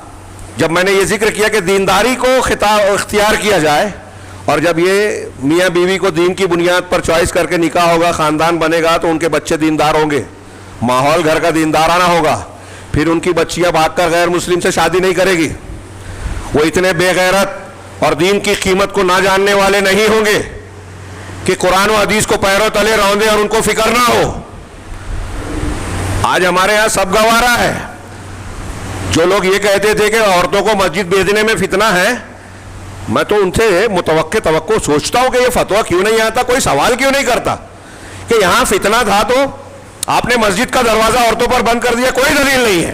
جب میں نے یہ ذکر کیا کہ دینداری کو اختیار کیا جائے، اور جب یہ میاں بیوی کو دین کی بنیاد پر چوائس کر کے نکاح ہوگا، خاندان بنے گا، تو ان کے بچے دیندار ہوں گے، ماحول گھر کا دیندارانہ ہوگا. پھر ان کی بچیاں بھاگ کر غیر مسلم سے شادی نہیں کرے گی. وہ اتنے بے غیرت اور دین کی قیمت کو نہ جاننے والے نہیں ہوں گے کہ قرآن و حدیث کو پیروں تلے روندے اور ان کو فکر نہ ہو. آج ہمارے ہاں سب گوارا ہے. جو لوگ یہ کہتے تھے کہ عورتوں کو مسجد بھیجنے میں فتنہ ہے، میں تو ان سے توقع سوچتا ہوں کہ یہ فتویٰ کیوں نہیں آتا، کوئی سوال کیوں نہیں کرتا کہ یہاں فتنہ تھا تو آپ نے مسجد کا دروازہ عورتوں پر بند کر دیا. کوئی دلیل نہیں ہے،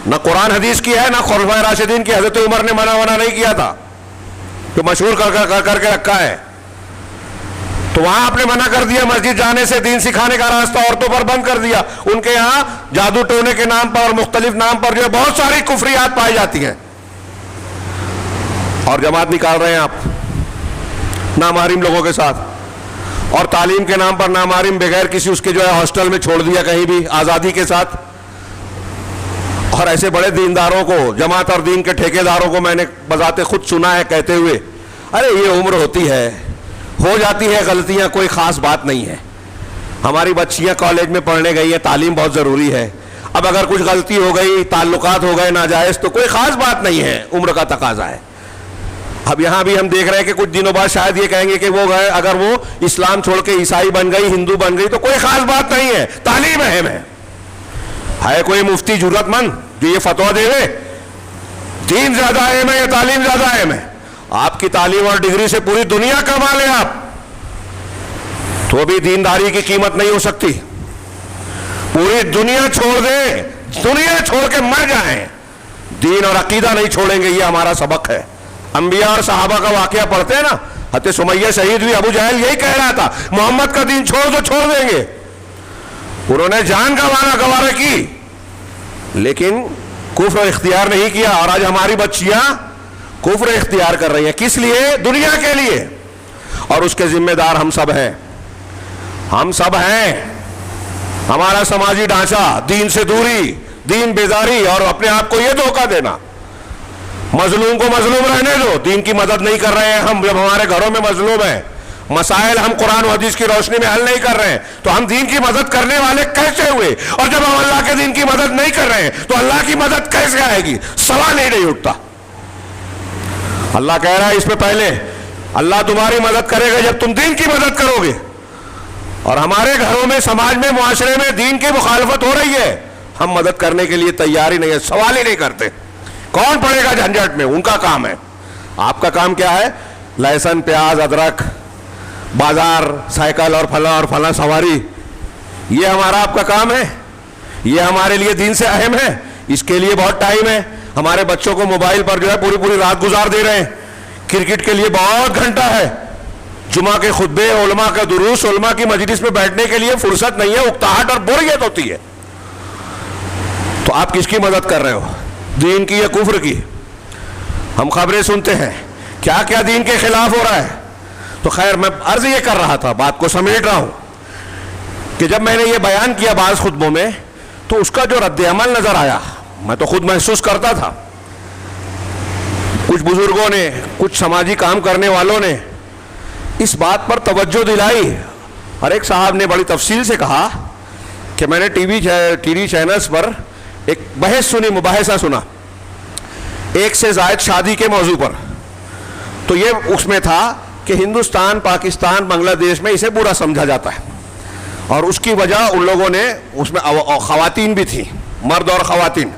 نہ قرآن حدیث کی ہے، نہ خلفائے راشدین کی. حضرت عمر نے منع نہیں کیا تھا، جو مشہور کر کے رکھا ہے. تو وہاں آپ نے منع کر دیا مسجد جانے سے، دین سکھانے کا راستہ عورتوں پر بند کر دیا. ان کے یہاں جادو ٹونے کے نام پر اور مختلف نام پر جو ہے بہت ساری کفریات پائی جاتی ہیں، اور جماعت نکال رہے ہیں آپ نامحرم لوگوں کے ساتھ، اور تعلیم کے نام پر نامحرم بغیر کسی اس کے جو ہے ہاسٹل میں چھوڑ دیا کہیں بھی آزادی کے ساتھ. اور ایسے بڑے دینداروں کو، جماعت اور دین کے ٹھیکیداروں کو میں نے بذات خود سنا ہے کہتے ہوئے، ارے یہ عمر ہوتی ہے، ہو جاتی ہے غلطیاں، کوئی خاص بات نہیں ہے. ہماری بچیاں کالج میں پڑھنے گئی ہیں، تعلیم بہت ضروری ہے. اب اگر کچھ غلطی ہو گئی، تعلقات ہو گئے ناجائز، تو کوئی خاص بات نہیں ہے، عمر کا تقاضا ہے. اب یہاں بھی ہم دیکھ رہے ہیں کہ کچھ دنوں بعد شاید یہ کہیں گے کہ وہ گئے، اگر وہ اسلام چھوڑ کے عیسائی بن گئی، ہندو بن گئی، تو کوئی خاص بات نہیں ہے، تعلیم اہم ہے. کوئی مفتی جرأت مند جو یہ فتویٰ دے دے دین زیادہ اہم ہے یا تعلیم زیادہ اہم ہے؟ آپ کی تعلیم اور ڈگری سے پوری دنیا کما لیں آپ، تو بھی دینداری کی قیمت نہیں ہو سکتی. پوری دنیا چھوڑ دیں، دنیا چھوڑ کے مر جائیں، دین اور عقیدہ نہیں چھوڑیں گے. یہ ہمارا سبق ہے. انبیاء اور صحابہ کا واقعہ پڑھتے ہیں نا، حضرت سمیہ شہید ہوئی، ابو جہل یہی کہہ رہا تھا، محمد کا دین چھوڑ دو، چھوڑ دیں گے. انہوں نے جان گوارا کی، لیکن کفر اختیار نہیں کیا. اور آج ہماری بچیاں کفر اختیار کر رہی ہیں. کس لیے؟ دنیا کے لیے. اور اس کے ذمہ دار ہم سب ہیں، ہم سب ہیں. ہمارا سماجی ڈھانچہ، دین سے دوری، دین بیزاری، اور اپنے آپ کو یہ دھوکہ دینا. مظلوم کو مظلوم رہنے دو، دین کی مدد نہیں کر رہے ہیں ہم. جب ہمارے گھروں میں مظلوم ہیں، مسائل ہم قرآن و حدیث کی روشنی میں حل نہیں کر رہے ہیں، تو ہم دین کی مدد کرنے والے کیسے ہوئے؟ اور جب ہم اللہ کے دین کی مدد نہیں کر رہے ہیں تو اللہ کی مدد کیسے آئے گی؟ سوال ہی نہیں اٹھتا. اللہ کہہ رہا ہے اس پہ پہلے، اللہ تمہاری مدد کرے گا جب تم دین کی مدد کرو گے. اور ہمارے گھروں میں، سماج میں، معاشرے میں دین کی مخالفت ہو رہی ہے، ہم مدد کرنے کے لیے تیار ہی نہیں ہے، سوال ہی نہیں کرتے. کون پڑے گا جھنجھٹ میں؟ ان کا کام ہے. آپ کا کام کیا ہے؟ لہسن، پیاز، ادرک، بازار، سائیکل اور فلاں سواری، یہ ہمارا آپ کا کام ہے. یہ ہمارے لیے دین سے اہم ہے، اس کے لیے بہت ٹائم ہے. ہمارے بچوں کو موبائل پر جو ہے پوری رات گزار دے رہے ہیں. کرکٹ کے لیے بہت گھنٹہ ہے. جمعہ کے خطبے، علماء کا دروس، علماء کی مجلس میں بیٹھنے کے لیے فرصت نہیں ہے، اکتاہٹ اور بوریت ہوتی ہے. تو آپ کس کی مدد کر رہے ہو؟ دین کی یا کفر کی؟ ہم خبریں سنتے ہیں کیا کیا دین کے خلاف ہو رہا ہے. تو خیر، میں عرض یہ کر رہا تھا، بات کو سمیٹ رہا ہوں، کہ جب میں نے یہ بیان کیا بعض خطبوں میں، تو اس کا جو رد عمل نظر آیا، میں تو خود محسوس کرتا تھا. کچھ بزرگوں نے، کچھ سماجی کام کرنے والوں نے اس بات پر توجہ دلائی. اور ایک صاحب نے بڑی تفصیل سے کہا کہ میں نے ٹی وی چینلز پر ایک بحث سنی، مباحثہ سنا 1 سے زائد شادی کے موضوع پر. تو یہ اس میں تھا کہ ہندوستان، پاکستان، بنگلہ دیش میں اسے برا سمجھا جاتا ہے، اور اس کی وجہ ان لوگوں نے، اس میں خواتین بھی تھیں، مرد اور خواتین،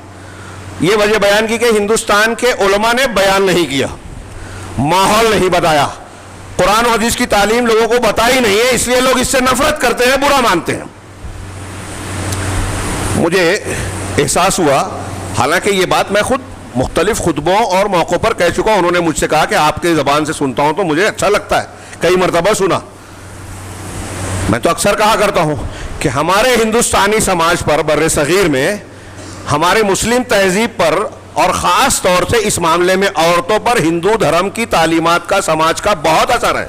یہ وجہ بیان کی کہ ہندوستان کے علماء نے بیان نہیں کیا، ماحول نہیں بتایا، قرآن و حدیث کی تعلیم لوگوں کو بتائی نہیں ہے، اس لیے لوگ اس سے نفرت کرتے ہیں، برا مانتے ہیں. مجھے احساس ہوا، حالانکہ یہ بات میں خود مختلف خطبوں اور موقعوں پر کہہ چکا ہوں. انہوں نے مجھ سے کہا کہ آپ کی زبان سے سنتا ہوں تو مجھے اچھا لگتا ہے، کئی مرتبہ سنا. میں تو اکثر کہا کرتا ہوں کہ ہمارے ہندوستانی سماج پر، بر صغیر میں، ہمارے مسلم تہذیب پر اور خاص طور سے اس معاملے میں عورتوں پر ہندو دھرم کی تعلیمات کا، سماج کا بہت اثر ہے،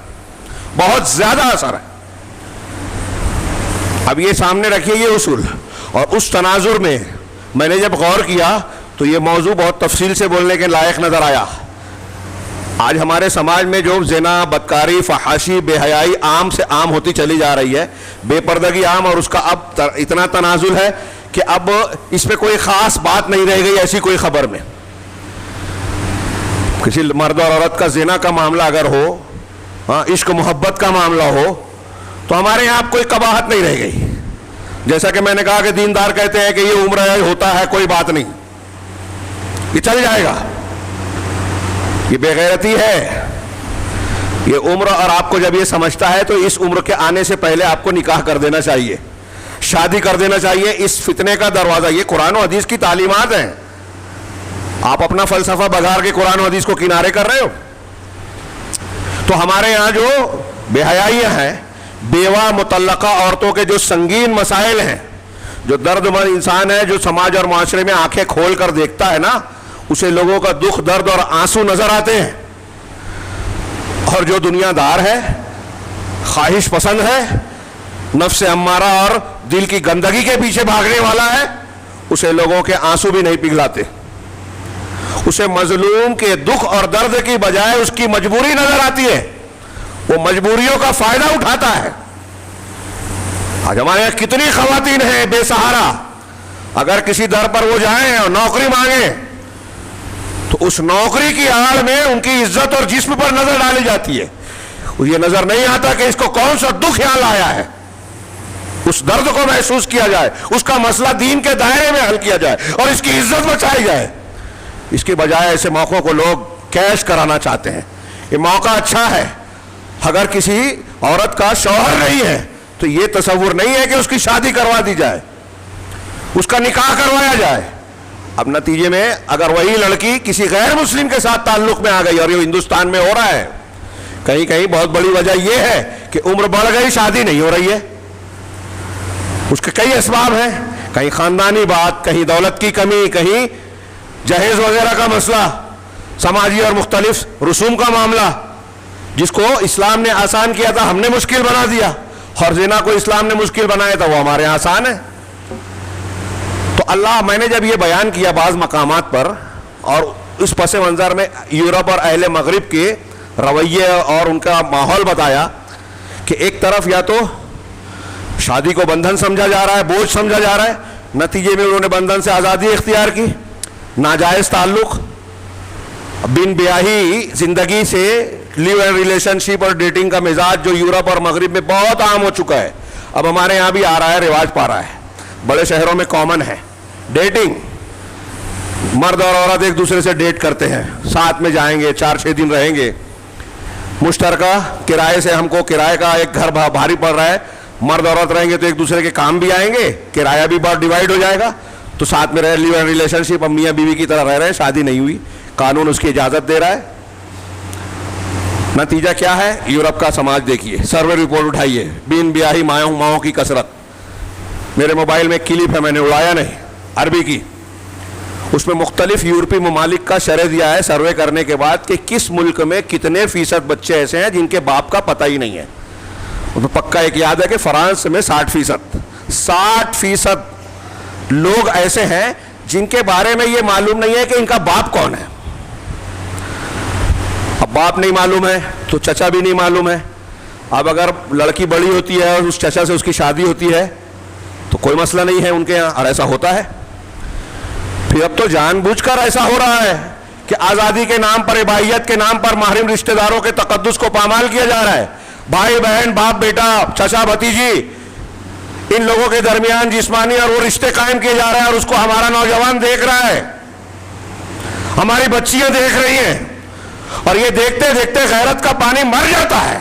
بہت زیادہ اثر ہے۔ اب یہ سامنے رکھیے یہ اصول، اور اس تناظر میں میں نے جب غور کیا تو یہ موضوع بہت تفصیل سے بولنے کے لائق نظر آیا۔ آج ہمارے سماج میں جو زنا، بدکاری، فحاشی، بے حیائی عام سے عام ہوتی چلی جا رہی ہے، بے پردگی عام، اور اس کا اب اتنا تنازل ہے کہ اب اس پہ کوئی خاص بات نہیں رہ گئی ایسی کوئی خبر میں۔ کسی مرد اور عورت کا زنا کا معاملہ اگر ہو، عشق محبت کا معاملہ ہو، تو ہمارے یہاں کوئی قباحت نہیں رہ گئی۔ جیسا کہ میں نے کہا کہ دیندار کہتے ہیں کہ یہ عمر ہے، ہوتا ہے، کوئی بات نہیں، یہ چل جائے گا، یہ بے غیرتی ہے۔ یہ عمر، اور آپ کو جب یہ سمجھتا ہے تو اس عمر کے آنے سے پہلے آپ کو نکاح کر دینا چاہیے، شادی کر دینا چاہیے۔ اس فتنے کا دروازہ، یہ قرآن و حدیث کی تعلیمات ہیں، آپ اپنا فلسفہ بگاڑ کے قرآن و حدیث کو کنارے کر رہے ہو۔ تو ہمارے یہاں جو بے حیائیاں ہیں، بیوہ مطلقہ عورتوں کے جو سنگین مسائل ہیں، جو درد مند انسان ہے، جو سماج اور معاشرے میں آنکھیں کھول کر دیکھتا ہے نا، اسے لوگوں کا دکھ، درد اور آنسو نظر آتے ہیں۔ اور جو دنیا دار ہے، خواہش پسند ہے، نفس امارہ اور دل کی گندگی کے پیچھے بھاگنے والا ہے، اسے لوگوں کے آنسو بھی نہیں پگھلاتے، اسے مظلوم کے دکھ اور درد کی بجائے اس کی مجبوری نظر آتی ہے، وہ مجبوریوں کا فائدہ اٹھاتا ہے۔ آج ہمارے یہاں کتنی خواتین ہیں بے سہارا، اگر کسی در پر وہ جائیں اور نوکری مانگیں تو اس نوکری کی آڑ میں ان کی عزت اور جسم پر نظر ڈالی جاتی ہے، یہ نظر نہیں آتا کہ اس کو کون سا دکھ یہاں لایا ہے، اس درد کو محسوس کیا جائے، اس کا مسئلہ دین کے دائرے میں حل کیا جائے اور اس کی عزت بچائی جائے۔ اس کے بجائے ایسے موقعوں کو لوگ کیش کرانا چاہتے ہیں۔ یہ موقع اچھا ہے، اگر کسی عورت کا شوہر نہیں ہے تو یہ تصور نہیں ہے کہ اس کی شادی کروا دی جائے، اس کا نکاح کروایا جائے۔ اب نتیجے میں اگر وہی لڑکی کسی غیر مسلم کے ساتھ تعلق میں آ گئی، اور یہ ہندوستان میں ہو رہا ہے، کہیں کہیں بہت بڑی وجہ یہ ہے کہ عمر بڑھ گئی، شادی نہیں ہو رہی ہے، اس کے کئی اسباب ہیں، کہیں خاندانی بات، کہیں دولت کی کمی، کہیں جہیز وغیرہ کا مسئلہ، سماجی اور مختلف رسوم کا معاملہ، جس کو اسلام نے آسان کیا تھا ہم نے مشکل بنا دیا، اور زنا کو اسلام نے مشکل بنایا تھا وہ ہمارے یہاں آسان ہے۔ تو اللہ، میں نے جب یہ بیان کیا بعض مقامات پر، اور اس پس منظر میں یورپ اور اہل مغرب کے رویے اور ان کا ماحول بتایا کہ ایک طرف یا تو شادی کو بندھن سمجھا جا رہا ہے، بوجھ سمجھا جا رہا ہے، نتیجے میں انہوں نے بندھن سے آزادی اختیار کی، ناجائز تعلق، بن بیاہی زندگی سے لیو اینڈ ریلیشن شپ اور ڈیٹنگ کا مزاج جو یورپ اور مغرب میں بہت عام ہو چکا ہے، اب ہمارے یہاں بھی آ رہا ہے، رواج پا رہا ہے، بڑے شہروں میں کامن ہے ڈیٹنگ، مرد اور عورت ایک دوسرے سے ڈیٹ کرتے ہیں، ساتھ میں جائیں گے، 4-6 دن رہیں گے، مشترکہ کرائے سے، ہم کو کرائے کا ایک گھر بھاری پڑ رہا ہے، مرد عورت رہیں گے تو ایک دوسرے کے کام بھی آئیں گے، کرایہ بھی بہت ڈیوائڈ ہو جائے گا، تو ساتھ میں رہے، لیو اینڈ ریلیشن شپ، اب میاں بیوی کی طرح رہ رہے ہیں، شادی نہیں ہوئی، قانون اس کی اجازت دے رہا ہے۔ نتیجہ کیا ہے؟ یورپ کا سماج دیکھیے، سروے رپورٹ اٹھائیے، بین بیاہی ماؤں کی کثرت۔ میرے موبائل میں کلپ ہے، میں نے اڑایا نہیں، عربی کی، اس میں مختلف یورپی ممالک کا شرح دیا ہے سروے کرنے کے بعد کہ کس ملک میں کتنے فیصد بچے ایسے ہیں جن کے باپ کا پتہ ہی نہیں ہے۔ تو پکا ایک یاد ہے کہ فرانس میں 60% لوگ ایسے ہیں جن کے بارے میں یہ معلوم نہیں ہے کہ ان کا باپ کون ہے۔ اب باپ نہیں معلوم ہے تو چچا بھی نہیں معلوم ہے۔ اب اگر لڑکی بڑی ہوتی ہے اور اس چچا سے اس کی شادی ہوتی ہے تو کوئی مسئلہ نہیں ہے ان کے یہاں، اور ایسا ہوتا ہے۔ پھر اب تو جان بوجھ کر ایسا ہو رہا ہے کہ آزادی کے نام پر، اباحیت کے نام پر محرم رشتہ داروں کے تقدس کو پامال کیا جا رہا ہے۔ بھائی بہن، باپ بیٹا، چچا بھتیجی، ان لوگوں کے درمیان جسمانی اور وہ رشتے قائم کیے جا رہے ہیں، اور اس کو ہمارا نوجوان دیکھ رہا ہے، ہماری بچیاں دیکھ رہی ہیں، اور یہ دیکھتے دیکھتے غیرت کا پانی مر جاتا ہے،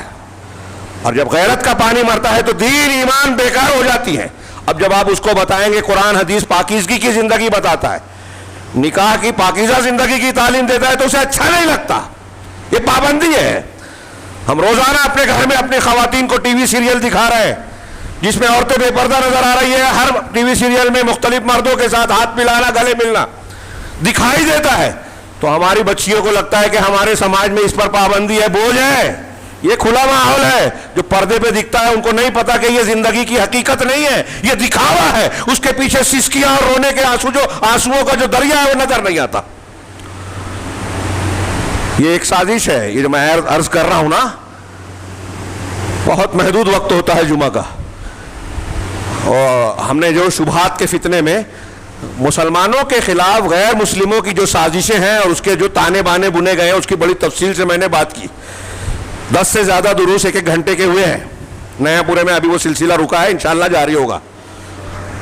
اور جب غیرت کا پانی مرتا ہے تو دین ایمان بیکار ہو جاتی ہے۔ اب جب آپ اس کو بتائیں گے قرآن حدیث پاکیزگی کی زندگی بتاتا ہے، نکاح کی پاکیزہ زندگی کی تعلیم دیتا ہے، تو اسے اچھا نہیں لگتا۔ یہ پابندی ہے۔ ہم روزانہ اپنے گھر میں اپنی خواتین کو ٹی وی سیریل دکھا رہے ہیں جس میں عورتیں بے پردہ نظر آ رہی ہے، ہر ٹی وی سیریل میں مختلف مردوں کے ساتھ ہاتھ ملانا، گلے ملنا، دکھائی دیتا ہے تو ہماری بچیوں کو لگتا ہے کہ ہمارے سماج میں اس پر پابندی ہے، بوجھ ہے، یہ کھلا ماحول ہے. جو پردے پہ دکھتا ہے ان کو نہیں پتا کہ یہ زندگی کی حقیقت نہیں ہے، یہ دکھاوا ہے. اس کے پیچھے سسکیاں اور رونے کے آنسوؤں کا جو دریا ہے وہ نظر نہیں آتا. یہ ایک سازش ہے. یہ جو میں عرض کر رہا ہوں نا، بہت محدود وقت ہوتا ہے جمعہ کا، اور ہم نے جو شبہات کے فتنے میں مسلمانوں کے خلاف غیر مسلموں کی جو سازشیں ہیں اور اس کے جو تانے بانے بنے گئے ہیں، اس کی بڑی تفصیل سے میں نے بات کی. 10 سے زیادہ دروس ایک گھنٹے کے ہوئے ہیں. نیا پورے میں ابھی وہ سلسلہ رکا ہے، انشاءاللہ جاری ہوگا.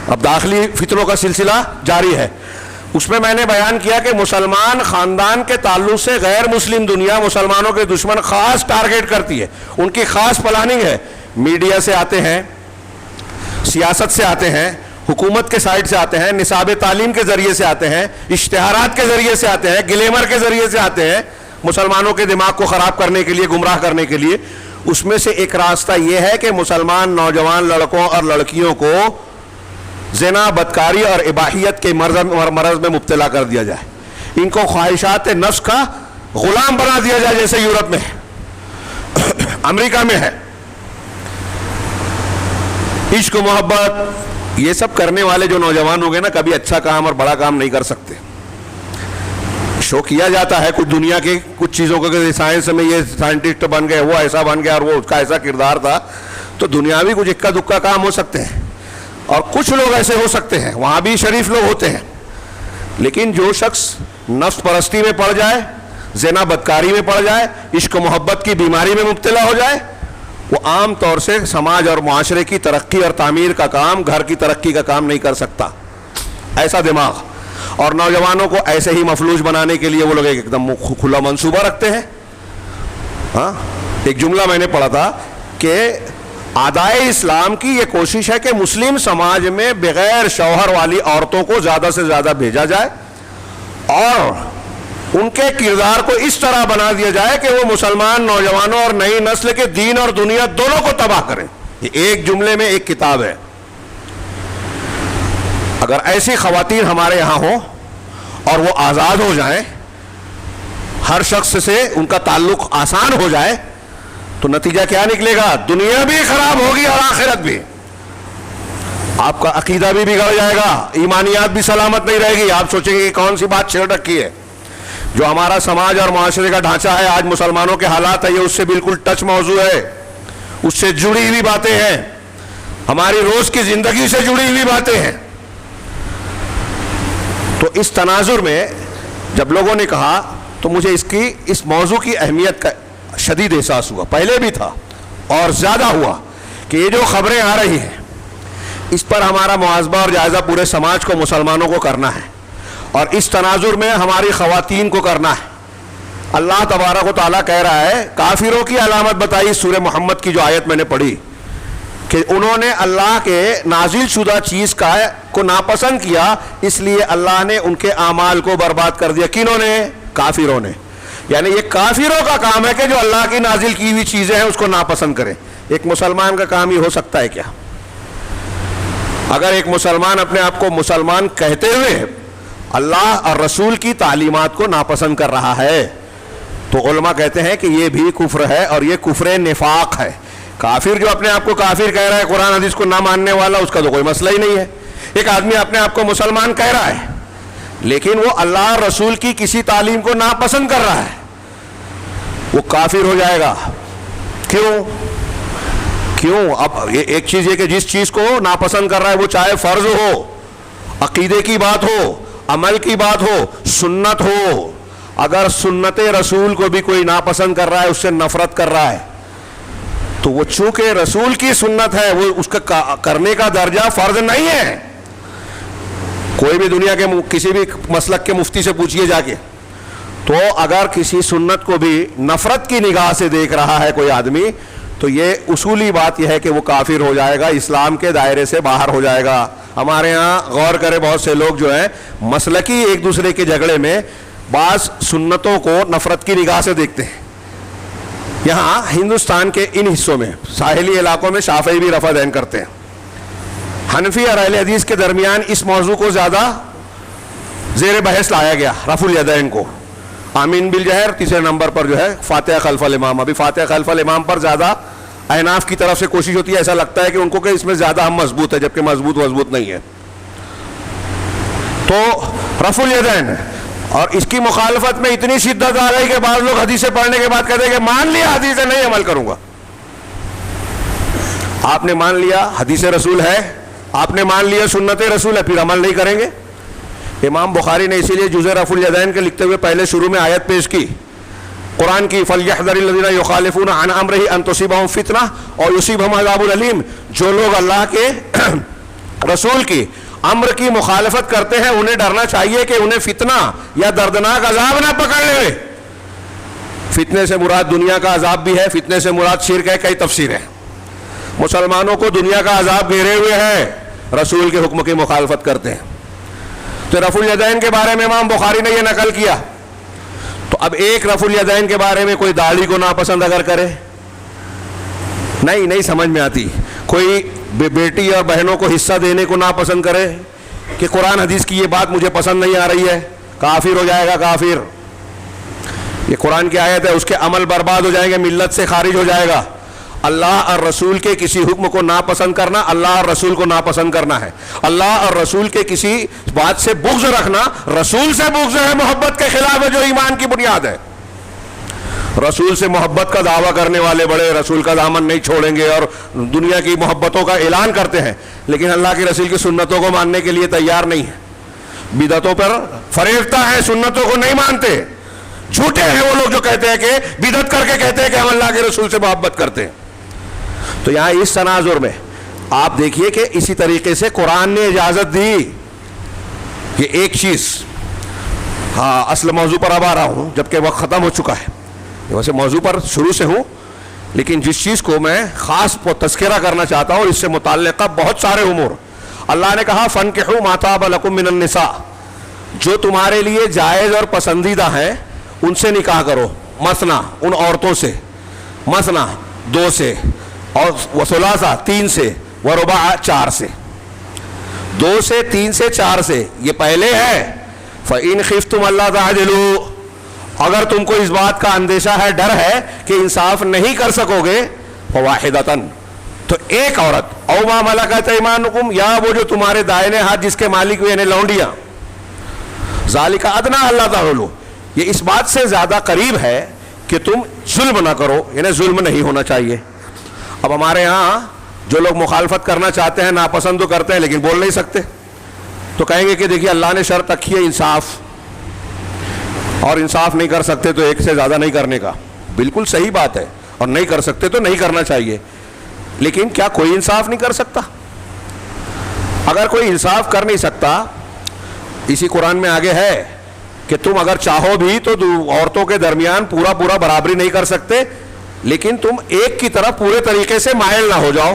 اب داخلی فتنوں کا سلسلہ جاری ہے. اس میں نے بیان کیا کہ مسلمان خاندان کے تعلق سے غیر مسلم دنیا مسلمانوں کے دشمن خاص ٹارگیٹ کرتی ہے. ان کی خاص پلاننگ ہے. میڈیا سے آتے ہیں، سیاست سے آتے ہیں، حکومت کے سائٹ سے آتے ہیں، نصاب تعلیم کے ذریعے سے آتے ہیں، اشتہارات کے ذریعے سے آتے ہیں، گلیمر کے ذریعے سے آتے ہیں، مسلمانوں کے دماغ کو خراب کرنے کے لیے، گمراہ کرنے کے لیے. اس میں سے ایک راستہ یہ ہے کہ مسلمان نوجوان لڑکوں اور لڑکیوں کو زنا، بدکاری اور اباحیت کے مرض میں مبتلا کر دیا جائے. ان کو خواہشات نفس کا غلام بنا دیا جائے، جیسے یورپ میں ہے، امریکہ میں ہے. عشق و محبت یہ سب کرنے والے جو نوجوان ہوں گے نا، کبھی اچھا کام اور بڑا کام نہیں کر سکتے. شو کیا جاتا ہے کچھ دنیا کے کچھ چیزوں کو کہ سائنس میں یہ سائنٹسٹ بن گئے، وہ ایسا بن گیا اور وہ اس کا ایسا کردار تھا. تو دنیاوی کچھ اکا دکا کام ہو سکتے ہیں اور کچھ لوگ ایسے ہو سکتے ہیں، وہاں بھی شریف لوگ ہوتے ہیں. لیکن جو شخص نفس پرستی میں پڑ جائے، زنا بدکاری میں پڑ جائے، عشق و محبت کی بیماری میں مبتلا ہو جائے، وہ عام طور سے سماج اور معاشرے کی ترقی اور تعمیر کا کام، گھر کی ترقی کا کام نہیں کر سکتا. ایسا دماغ. اور نوجوانوں کو ایسے ہی مفلوج بنانے کے لیے وہ لوگ ایک دم کھلا منصوبہ رکھتے ہیں. ہاں، ایک جملہ میں نے پڑھا تھا کہ اعدائے اسلام کی یہ کوشش ہے کہ مسلم سماج میں بغیر شوہر والی عورتوں کو زیادہ سے زیادہ بھیجا جائے اور ان کے کردار کو اس طرح بنا دیا جائے کہ وہ مسلمان نوجوانوں اور نئی نسل کے دین اور دنیا دونوں کو تباہ کریں. یہ ایک جملے میں ایک کتاب ہے. اگر ایسی خواتین ہمارے یہاں ہوں اور وہ آزاد ہو جائیں، ہر شخص سے ان کا تعلق آسان ہو جائے، تو نتیجہ کیا نکلے گا؟ دنیا بھی خراب ہوگی اور آخرت بھی. آپ کا عقیدہ بھی بگڑ جائے گا، ایمانیات بھی سلامت نہیں رہے گی. آپ سوچیں گے کہ کون سی بات چھیڑ رکھی ہے. جو ہمارا سماج اور معاشرے کا ڈھانچہ ہے، آج مسلمانوں کے حالات ہے، یہ اس سے بالکل ٹچ موضوع ہے. اس سے جڑی ہوئی باتیں ہیں، ہماری روز کی زندگی سے جڑی ہوئی باتیں ہیں. تو اس تناظر میں جب لوگوں نے کہا تو مجھے اس موضوع کی اہمیت کا شدید احساس ہوا. پہلے بھی تھا اور زیادہ ہوا کہ یہ جو خبریں آ رہی ہیں اس پر ہمارا محاسبہ اور جائزہ پورے سماج کو، مسلمانوں کو کرنا ہے، اور اس تناظر میں ہماری خواتین کو کرنا ہے. اللہ تبارک و تعالیٰ کہہ رہا ہے، کافروں کی علامت بتائی سورہ محمد کی جو آیت میں نے پڑھی، کہ انہوں نے اللہ کے نازل شدہ چیز کو ناپسند کیا، اس لیے اللہ نے ان کے اعمال کو برباد کر دیا. کنہوں نے؟ کافروں نے. یعنی یہ کافروں کا کام ہے کہ جو اللہ کی نازل کی ہوئی چیزیں ہیں اس کو ناپسند کریں. ایک مسلمان کا کام ہی ہو سکتا ہے کیا؟ اگر ایک مسلمان اپنے آپ کو مسلمان کہتے ہوئے اللہ اور رسول کی تعلیمات کو ناپسند کر رہا ہے تو علماء کہتے ہیں کہ یہ بھی کفر ہے، اور یہ کفر نفاق ہے. کافر جو اپنے آپ کو کافر کہہ رہا ہے، قرآن حدیث کو نہ ماننے والا، اس کا تو کوئی مسئلہ ہی نہیں ہے. ایک آدمی اپنے آپ کو مسلمان کہہ رہا ہے لیکن وہ اللہ اور رسول کی کسی تعلیم کو ناپسند کر رہا ہے، وہ کافر ہو جائے گا. کیوں؟ اب ایک چیز یہ کہ جس چیز کو ناپسند کر رہا ہے، وہ چاہے فرض ہو، عقیدے کی بات ہو، عمل کی بات ہو، سنت ہو، اگر سنت رسول کو بھی کوئی ناپسند کر رہا ہے، اس سے نفرت کر رہا ہے، تو وہ چونکہ رسول کی سنت ہے، وہ اس کا کرنے کا درجہ فرض نہیں ہے. کوئی بھی دنیا کے کسی بھی مسلک کے مفتی سے پوچھئے جا کے، تو اگر کسی سنت کو بھی نفرت کی نگاہ سے دیکھ رہا ہے کوئی آدمی، تو یہ اصولی بات یہ ہے کہ وہ کافر ہو جائے گا، اسلام کے دائرے سے باہر ہو جائے گا. ہمارے ہاں غور کرے بہت سے لوگ جو ہیں مسلکی ایک دوسرے کے جھگڑے میں بعض سنتوں کو نفرت کی نگاہ سے دیکھتے ہیں. یہاں ہندوستان کے ان حصوں میں ساحلی علاقوں میں شافعی بھی رفع دین کرتے ہیں. حنفی اور اہل حدیث کے درمیان اس موضوع کو زیادہ زیر بحث لایا گیا رفع الیدین کو، آمین بالجہر تیسرے نمبر پر جو ہے فاتحہ خلف الامام. ابھی فاتحہ خلف الامام پر زیادہ احناف کی طرف سے کوشش ہوتی ہے، ایسا لگتا ہے کہ ان کو کہ اس میں زیادہ ہم مضبوط ہے، جبکہ مضبوط نہیں ہے. تو رفع الیدین، اور اس کی مخالفت میں اتنی شدت آ گئی کہ بعض لوگ حدیثیں پڑھنے کے بعد کہتے ہیں کہ مان لیا حدیث ہے، نہیں عمل کروں گا. آپ نے مان لیا حدیث رسول ہے، آپ نے مان لیا سنت رسول ہے، پھر عمل نہیں کریں گے. امام بخاری نے اسی لیے جزء رفع الیدین کے لکھتے ہوئے پہلے شروع میں آیت پیش کی قرآن کی، فَلْيَحْذَرِ الَّذِينَ يُخَالِفُونَ عَنْ أَمْرِهِ أَن تُصِيبَهُمْ فِتْنَةٌ أَوْ يُصِيبَهُمْ عَذَابٌ أَلِيمٌ. جو لوگ اللہ کے رسول کی امر کی مخالفت کرتے ہیں انہیں ڈرنا چاہیے کہ انہیں فتنہ یا دردناک عذاب نہ پکڑ لے. فتنے سے مراد دنیا کا عذاب بھی ہے، فتنے سے مراد شرک ہے، کئی تفسیر ہے. مسلمانوں کو دنیا کا عذاب گھیرے ہوئے ہے، رسول کے حکم کی مخالفت کرتے ہیں. تو رفع الیدین کے بارے میں امام بخاری نے یہ نقل کیا. تو اب ایک رفع الیدین کے بارے میں کوئی داڑھی کو ناپسند اگر کرے، نہیں سمجھ میں آتی. کوئی بیٹی اور بہنوں کو حصہ دینے کو ناپسند کرے کہ قرآن حدیث کی یہ بات مجھے پسند نہیں آ رہی ہے، کافر ہو جائے گا. کافر، یہ قرآن کی آیت ہے، اس کے عمل برباد ہو جائیں گے، ملت سے خارج ہو جائے گا. اللہ اور رسول کے کسی حکم کو ناپسند کرنا اللہ اور رسول کو ناپسند کرنا ہے. اللہ اور رسول کے کسی بات سے بغض رکھنا رسول سے بغض ہے، محبت کے خلاف ہے، جو ایمان کی بنیاد ہے. رسول سے محبت کا دعویٰ کرنے والے بڑے رسول کا دامن نہیں چھوڑیں گے اور دنیا کی محبتوں کا اعلان کرتے ہیں، لیکن اللہ کے رسول کی سنتوں کو ماننے کے لیے تیار نہیں ہے. بدعتوں پر فریفتہ ہے، سنتوں کو نہیں مانتے. جھوٹے ہیں وہ لوگ جو کہتے ہیں کہ بدعت کر کے کہتے ہیں کہ ہم اللہ کے رسول سے محبت کرتے ہیں. تو یہاں اس تناظر میں آپ دیکھیے کہ اسی طریقے سے قرآن نے اجازت دی کہ ایک چیز، ہاں اصل موضوع پر اب آ رہا ہوں جبکہ وقت ختم ہو چکا ہے، ویسے موضوع پر شروع سے ہوں، لیکن جس چیز کو میں خاص تذکرہ کرنا چاہتا ہوں اس سے متعلقہ بہت سارے امور. اللہ نے کہا فَانكِحُوا مَا طَابَ لَكُم مِّنَ النِّسَاءِ، جو تمہارے لیے جائز اور پسندیدہ ہیں ان سے نکاح کرو. مثنا، ان عورتوں سے، مثنا 2 سے، اور وثلاثہ 3 سے، ورباع 4 سے. 2 سے 3 سے 4 سے یہ پہلے ہے. فَإِنْ خِفْتُمْ أَلَّا تَعْدِلُوا، اگر تم کو اس بات کا اندیشہ ہے، ڈر ہے کہ انصاف نہیں کر سکو گے، فَوَاحِدَةً، تو ایک عورت، أَوْ مَا مَلَكَتْ أَيْمَانُكُمْ، یا وہ جو تمہارے دائنے ہاتھ جس کے مالک ہوئے یعنی لونڈیاں. ذَلِكَ أَدْنَىٰ أَلَّا تَعُولُوا، یہ اس بات سے زیادہ قریب ہے کہ تم ظلم نہ کرو، یعنی ظلم نہیں ہونا چاہیے. اب ہمارے ہاں جو لوگ مخالفت کرنا چاہتے ہیں، ناپسند تو کرتے ہیں لیکن بول نہیں سکتے، تو کہیں گے کہ دیکھیے اللہ نے شرط رکھی ہے انصاف، اور انصاف نہیں کر سکتے تو ایک سے زیادہ نہیں کرنے کا. بالکل صحیح بات ہے، اور نہیں کر سکتے تو نہیں کرنا چاہیے، لیکن کیا کوئی انصاف نہیں کر سکتا؟ اگر کوئی انصاف کر نہیں سکتا، اسی قرآن میں آگے ہے کہ تم اگر چاہو بھی تو عورتوں کے درمیان پورا برابری نہیں کر سکتے، لیکن تم ایک کی طرف پورے طریقے سے مائل نہ ہو جاؤ.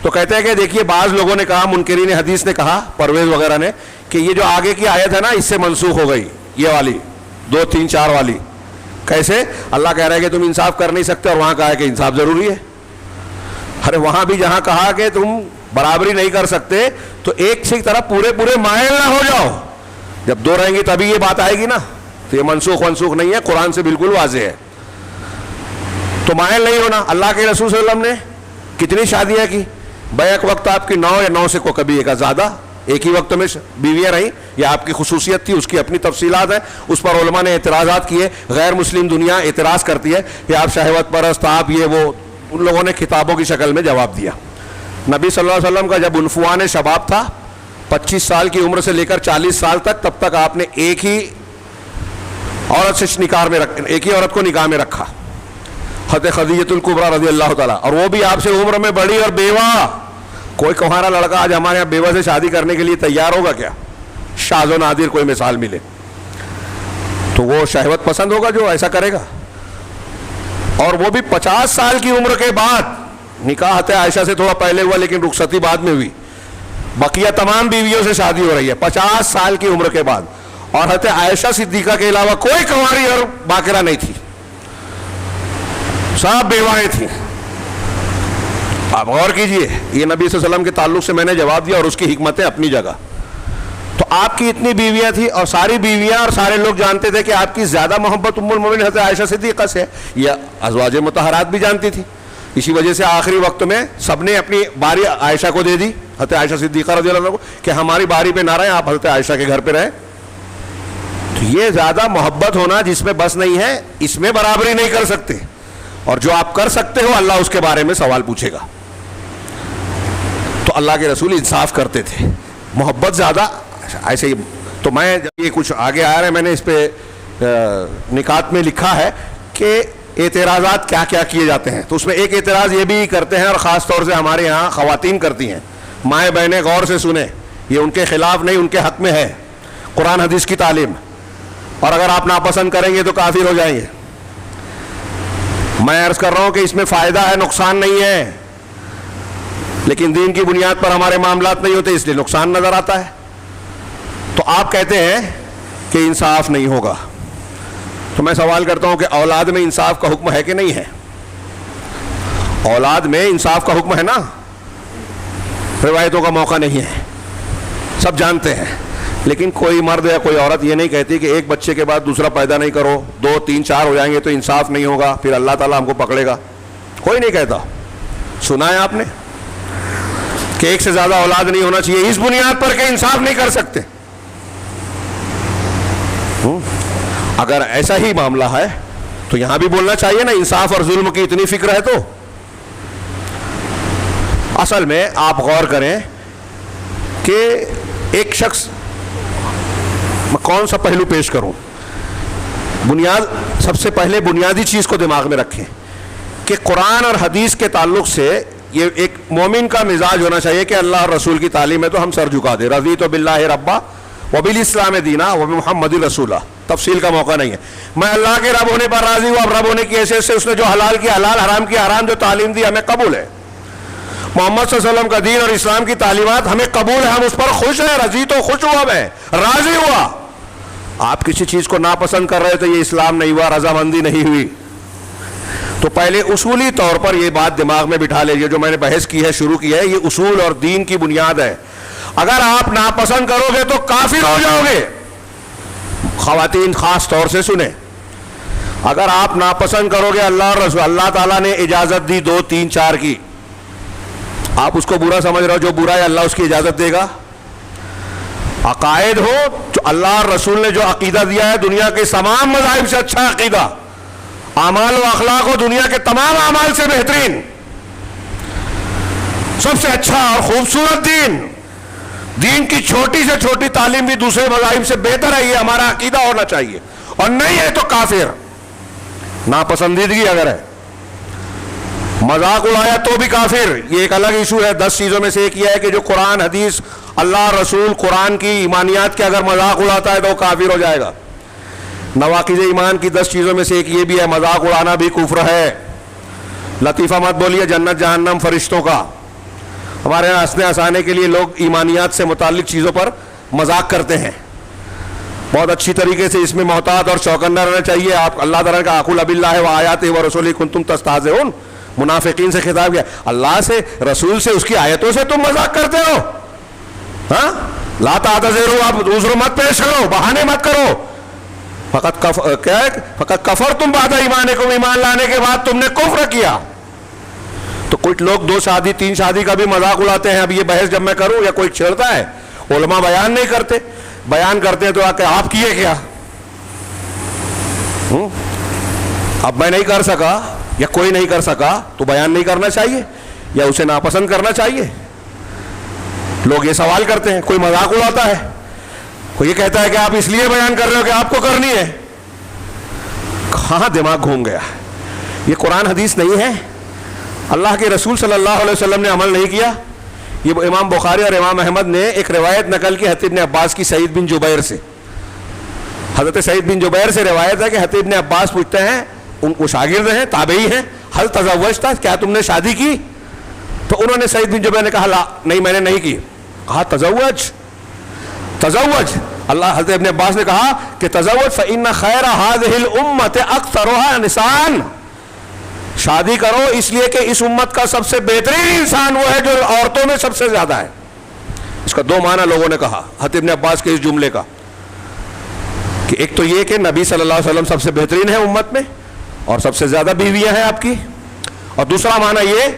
تو کہتے ہیں کہ دیکھیے بعض لوگوں نے کہا، منکرین حدیث نے کہا، پرویز وغیرہ نے، کہ یہ جو آگے کی آیت ہے نا اس سے منسوخ ہو گئی، یہ والی 2 3 4 والی. کیسے؟ اللہ کہہ رہا ہے کہ تم انصاف کر نہیں سکتے اور وہاں کہا ہے کہ انصاف ضروری ہے. ارے وہاں بھی جہاں کہا کہ تم برابری نہیں کر سکتے تو ایک سے طرف پورے مائل نہ ہو جاؤ. جب 2 رہیں گی تبھی یہ بات آئے گی نا. تو یہ منسوخ نہیں ہے، قرآن سے بالکل واضح ہے. تو مائل نہیں ہونا. اللہ کے رسول صلی اللہ علیہ وسلم نے کتنی شادیاں کی؟ بیک وقت آپ کی 9 یا 9 سے کو کبھی ایک زیادہ، ایک ہی وقت میں بیویاں رہیں، یہ آپ کی خصوصیت تھی، اس کی اپنی تفصیلات ہیں. اس پر علماء نے اعتراضات کیے، غیر مسلم دنیا اعتراض کرتی ہے کہ آپ شہوت پرست، آپ یہ وہ. ان لوگوں نے کتابوں کی شکل میں جواب دیا. نبی صلی اللہ علیہ وسلم کا جب عنفوان شباب تھا، 25 سال کی عمر سے لے کر 40 سال تک، تب تک آپ نے ایک ہی عورت سے ایک ہی عورت کو نکاح میں رکھا، حضرت خدیجہ الکبریٰ رضی اللہ تعالیٰ، اور وہ بھی آپ سے عمر میں بڑی اور بیوہ. کوئی کمہارا لڑکا آج ہمارے یہاں بیوہ سے شادی کرنے کے لیے تیار ہوگا کیا؟ شاذ و نادر کوئی مثال ملے تو وہ شہوت پسند ہوگا جو ایسا کرے گا. اور وہ بھی 50 سال کی عمر کے بعد. نکاح حضرت عائشہ سے تھوڑا پہلے ہوا لیکن رخصتی بعد میں ہوئی. بقیہ تمام بیویوں سے شادی ہو رہی ہے 50 سال کی عمر کے بعد. اور حضرت عائشہ صدیقہ کے علاوہ کوئی کنواری اور باقرہ نہیں تھی، سب بیوائیں تھیں. آپ غور کیجئے، یہ نبی صلی اللہ علیہ وسلم کے تعلق سے میں نے جواب دیا اور اس کی حکمتیں اپنی جگہ. تو آپ کی اتنی بیویاں تھیں اور ساری بیویاں اور سارے لوگ جانتے تھے کہ آپ کی زیادہ محبت ام المومنین حضرت عائشہ صدیقہ سے ہے، یہ ازواج مطہرات بھی جانتی تھی. اسی وجہ سے آخری وقت میں سب نے اپنی باری عائشہ کو دے دی، حضرت عائشہ صدیقہ رضی اللہ عنہ کو، کہ ہماری باری پہ نہ رہیں، آپ حضرت عائشہ کے گھر پہ رہیں. تو یہ زیادہ محبت ہونا جس میں بس نہیں ہے، اس میں برابری نہیں کر سکتے، اور جو آپ کر سکتے ہو اللہ اس کے بارے میں سوال پوچھے گا. تو اللہ کے رسول انصاف کرتے تھے، محبت زیادہ ایسے ہی. تو میں جب یہ کچھ آگے آ رہے ہیں، میں نے اس پہ نکات میں لکھا ہے کہ اعتراضات کیا کیا کیے جاتے ہیں. تو اس میں ایک اعتراض یہ بھی کرتے ہیں، اور خاص طور سے ہمارے یہاں خواتین کرتی ہیں، مائیں بہنیں غور سے سنیں، یہ ان کے خلاف نہیں، ان کے حق میں ہے قرآن حدیث کی تعلیم، اور اگر آپ ناپسند کریں گے تو کافر ہو جائیں گے. میں عرض کر رہا ہوں کہ اس میں فائدہ ہے، نقصان نہیں ہے، لیکن دین کی بنیاد پر ہمارے معاملات نہیں ہوتے، اس لیے نقصان نظر آتا ہے. تو آپ کہتے ہیں کہ انصاف نہیں ہوگا، تو میں سوال کرتا ہوں کہ اولاد میں انصاف کا حکم ہے کہ نہیں ہے؟ اولاد میں انصاف کا حکم ہے نا، روایتوں کا موقع نہیں ہے، سب جانتے ہیں. لیکن کوئی مرد یا کوئی عورت یہ نہیں کہتی کہ ایک بچے کے بعد دوسرا پیدا نہیں کرو، 2 3 4 ہو جائیں گے تو انصاف نہیں ہوگا، پھر اللہ تعالیٰ ہم کو پکڑے گا. کوئی نہیں کہتا. سنا ہے آپ نے کہ ایک سے زیادہ اولاد نہیں ہونا چاہیے اس بنیاد پر کہ انصاف نہیں کر سکتے؟ اگر ایسا ہی معاملہ ہے تو یہاں بھی بولنا چاہیے نا، انصاف اور ظلم کی اتنی فکر ہے تو. اصل میں آپ غور کریں کہ ایک شخص، میں کون سا پہلو پیش کروں؟ سب سے پہلے بنیادی چیز کو دماغ میں رکھیں کہ قرآن اور حدیث کے تعلق سے یہ ایک مومن کا مزاج ہونا چاہیے کہ اللہ اور رسول کی تعلیم ہے تو ہم سر جھکا دیں. رضیت باللہ ربا وبالاسلام دینا وبمحمد رسولہ. تفصیل کا موقع نہیں ہے. میں اللہ کے رب ہونے پر راضی ہوں، اب رب ہونے کی حیثیت سے اس نے جو حلال کیا حلال، حرام کیا حرام، جو تعلیم دی ہمیں قبول ہے. محمد صلی اللہ علیہ وسلم کا دین اور اسلام کی تعلیمات ہمیں قبول ہے، ہم اس پر خوش ہیں. رضیت و خوش ہوا، میں راضی ہوا. آپ کسی چیز کو ناپسند کر رہے تو یہ اسلام نہیں ہوا، رضامندی نہیں ہوئی. تو پہلے اصولی طور پر یہ بات دماغ میں بٹھا لیجیے، جو میں نے بحث کی ہے، شروع کی ہے، یہ اصول اور دین کی بنیاد ہے. اگر آپ ناپسند کرو گے تو کافر ہو جاؤ گے. خواتین خاص طور سے سنیں، اگر آپ ناپسند کرو گے اللہ اور رسول، اللہ تعالیٰ نے اجازت دی 2 3 4 کی، آپ اس کو برا سمجھ رہے ہو، جو برا ہے اللہ اس کی اجازت دے گا. عقائد ہو جو اللہ اور رسول نے جو عقیدہ دیا ہے، دنیا کے تمام مذاہب سے اچھا عقیدہ، اعمال و اخلاق ہو دنیا کے تمام اعمال سے بہترین، سب سے اچھا اور خوبصورت دین، دین کی چھوٹی سے چھوٹی تعلیم بھی دوسرے مذاہب سے بہتر ہے، یہ ہمارا عقیدہ ہونا چاہیے. اور نہیں ہے تو کافر. ناپسندیدگی اگر ہے، مذاق اڑایا تو بھی کافر. یہ ایک الگ ایشو ہے. 10 چیزوں میں سے ایک یہ ہے کہ جو قرآن حدیث اللہ رسول قرآن کی ایمانیات کے اگر مذاق اڑاتا ہے تو وہ کافر ہو جائے گا. نواقض ایمان کی 10 چیزوں میں سے ایک یہ بھی ہے، مذاق اڑانا بھی کفر ہے. لطیفہ مت بولیے جنت جہنم فرشتوں کا. ہمارے یہاں ہنسنے ہنسانے کے لیے لوگ ایمانیات سے متعلق چیزوں پر مذاق کرتے ہیں. بہت اچھی طریقے سے اس میں محتاط اور چوکنا رہنا چاہیے. آپ اللہ تعالیٰ کا قل باللہ وآیاتہ ورسولہ کنتم تستہزئون، منافقین سے خطاب کیا. اللہ سے، رسول سے، اس کی آیتوں سے تم مذاق کرتے ہو؟ ہاں، لا تعتذروا، آپ عذر مت پیش کرو، بہانے مت کرو. فقط کفرتم بعد ایمانکم، ایمان لانے کے بعد تم نے کفر کیا. تو کچھ لوگ 2 شادی 3 شادی کا بھی مذاق اڑاتے ہیں. اب یہ بحث جب میں کروں یا کوئی چھیڑتا ہے، علماء بیان نہیں کرتے، بیان کرتے ہیں تو آ کے آپ کیے کیا. اب میں نہیں کر سکا یا کوئی نہیں کر سکا تو بیان نہیں کرنا چاہیے یا اسے ناپسند کرنا چاہیے؟ لوگ یہ سوال کرتے ہیں. کوئی مذاق اڑاتا ہے، کوئی یہ کہتا ہے کہ آپ اس لیے بیان کر رہے ہو کہ آپ کو کرنی ہے. کہاں دماغ گھوم گیا. یہ قرآن حدیث نہیں ہے. اللہ کے رسول صلی اللہ علیہ وسلم نے عمل نہیں کیا. یہ امام بخاری اور امام احمد نے ایک روایت نقل کی حضرت ابن عباس کی، سعید بن جبیر سے. حضرت سعید بن جبیر سے روایت ہے کہ حضرت ابن عباس پوچھتے ہیں، ان کو شاگرد ہیں، تابعی ہیں، حل تزوجتا، کیا تم نے شادی کی؟ تو انہوں نے، سعید بن جبیر نے کہا لا، نہیں میں نے نہیں کی. کہا تزوج. اللہ حضرت ابن عباس نے کہا کہ تزوج فإن خیر هذه الامة اکثرها نساء، شادی کرو اس لیے کہ اس امت کا سب سے بہترین انسان وہ ہے جو عورتوں میں سب سے زیادہ ہے. اس کا دو معنی لوگوں نے کہا حضرت ابن عباس کے اس جملے کا، کہ ایک تو یہ کہ نبی صلی اللہ علیہ وسلم سب سے بہترین ہے امت میں اور سب سے زیادہ بیویاں ہیں آپ کی، اور دوسرا معنی یہ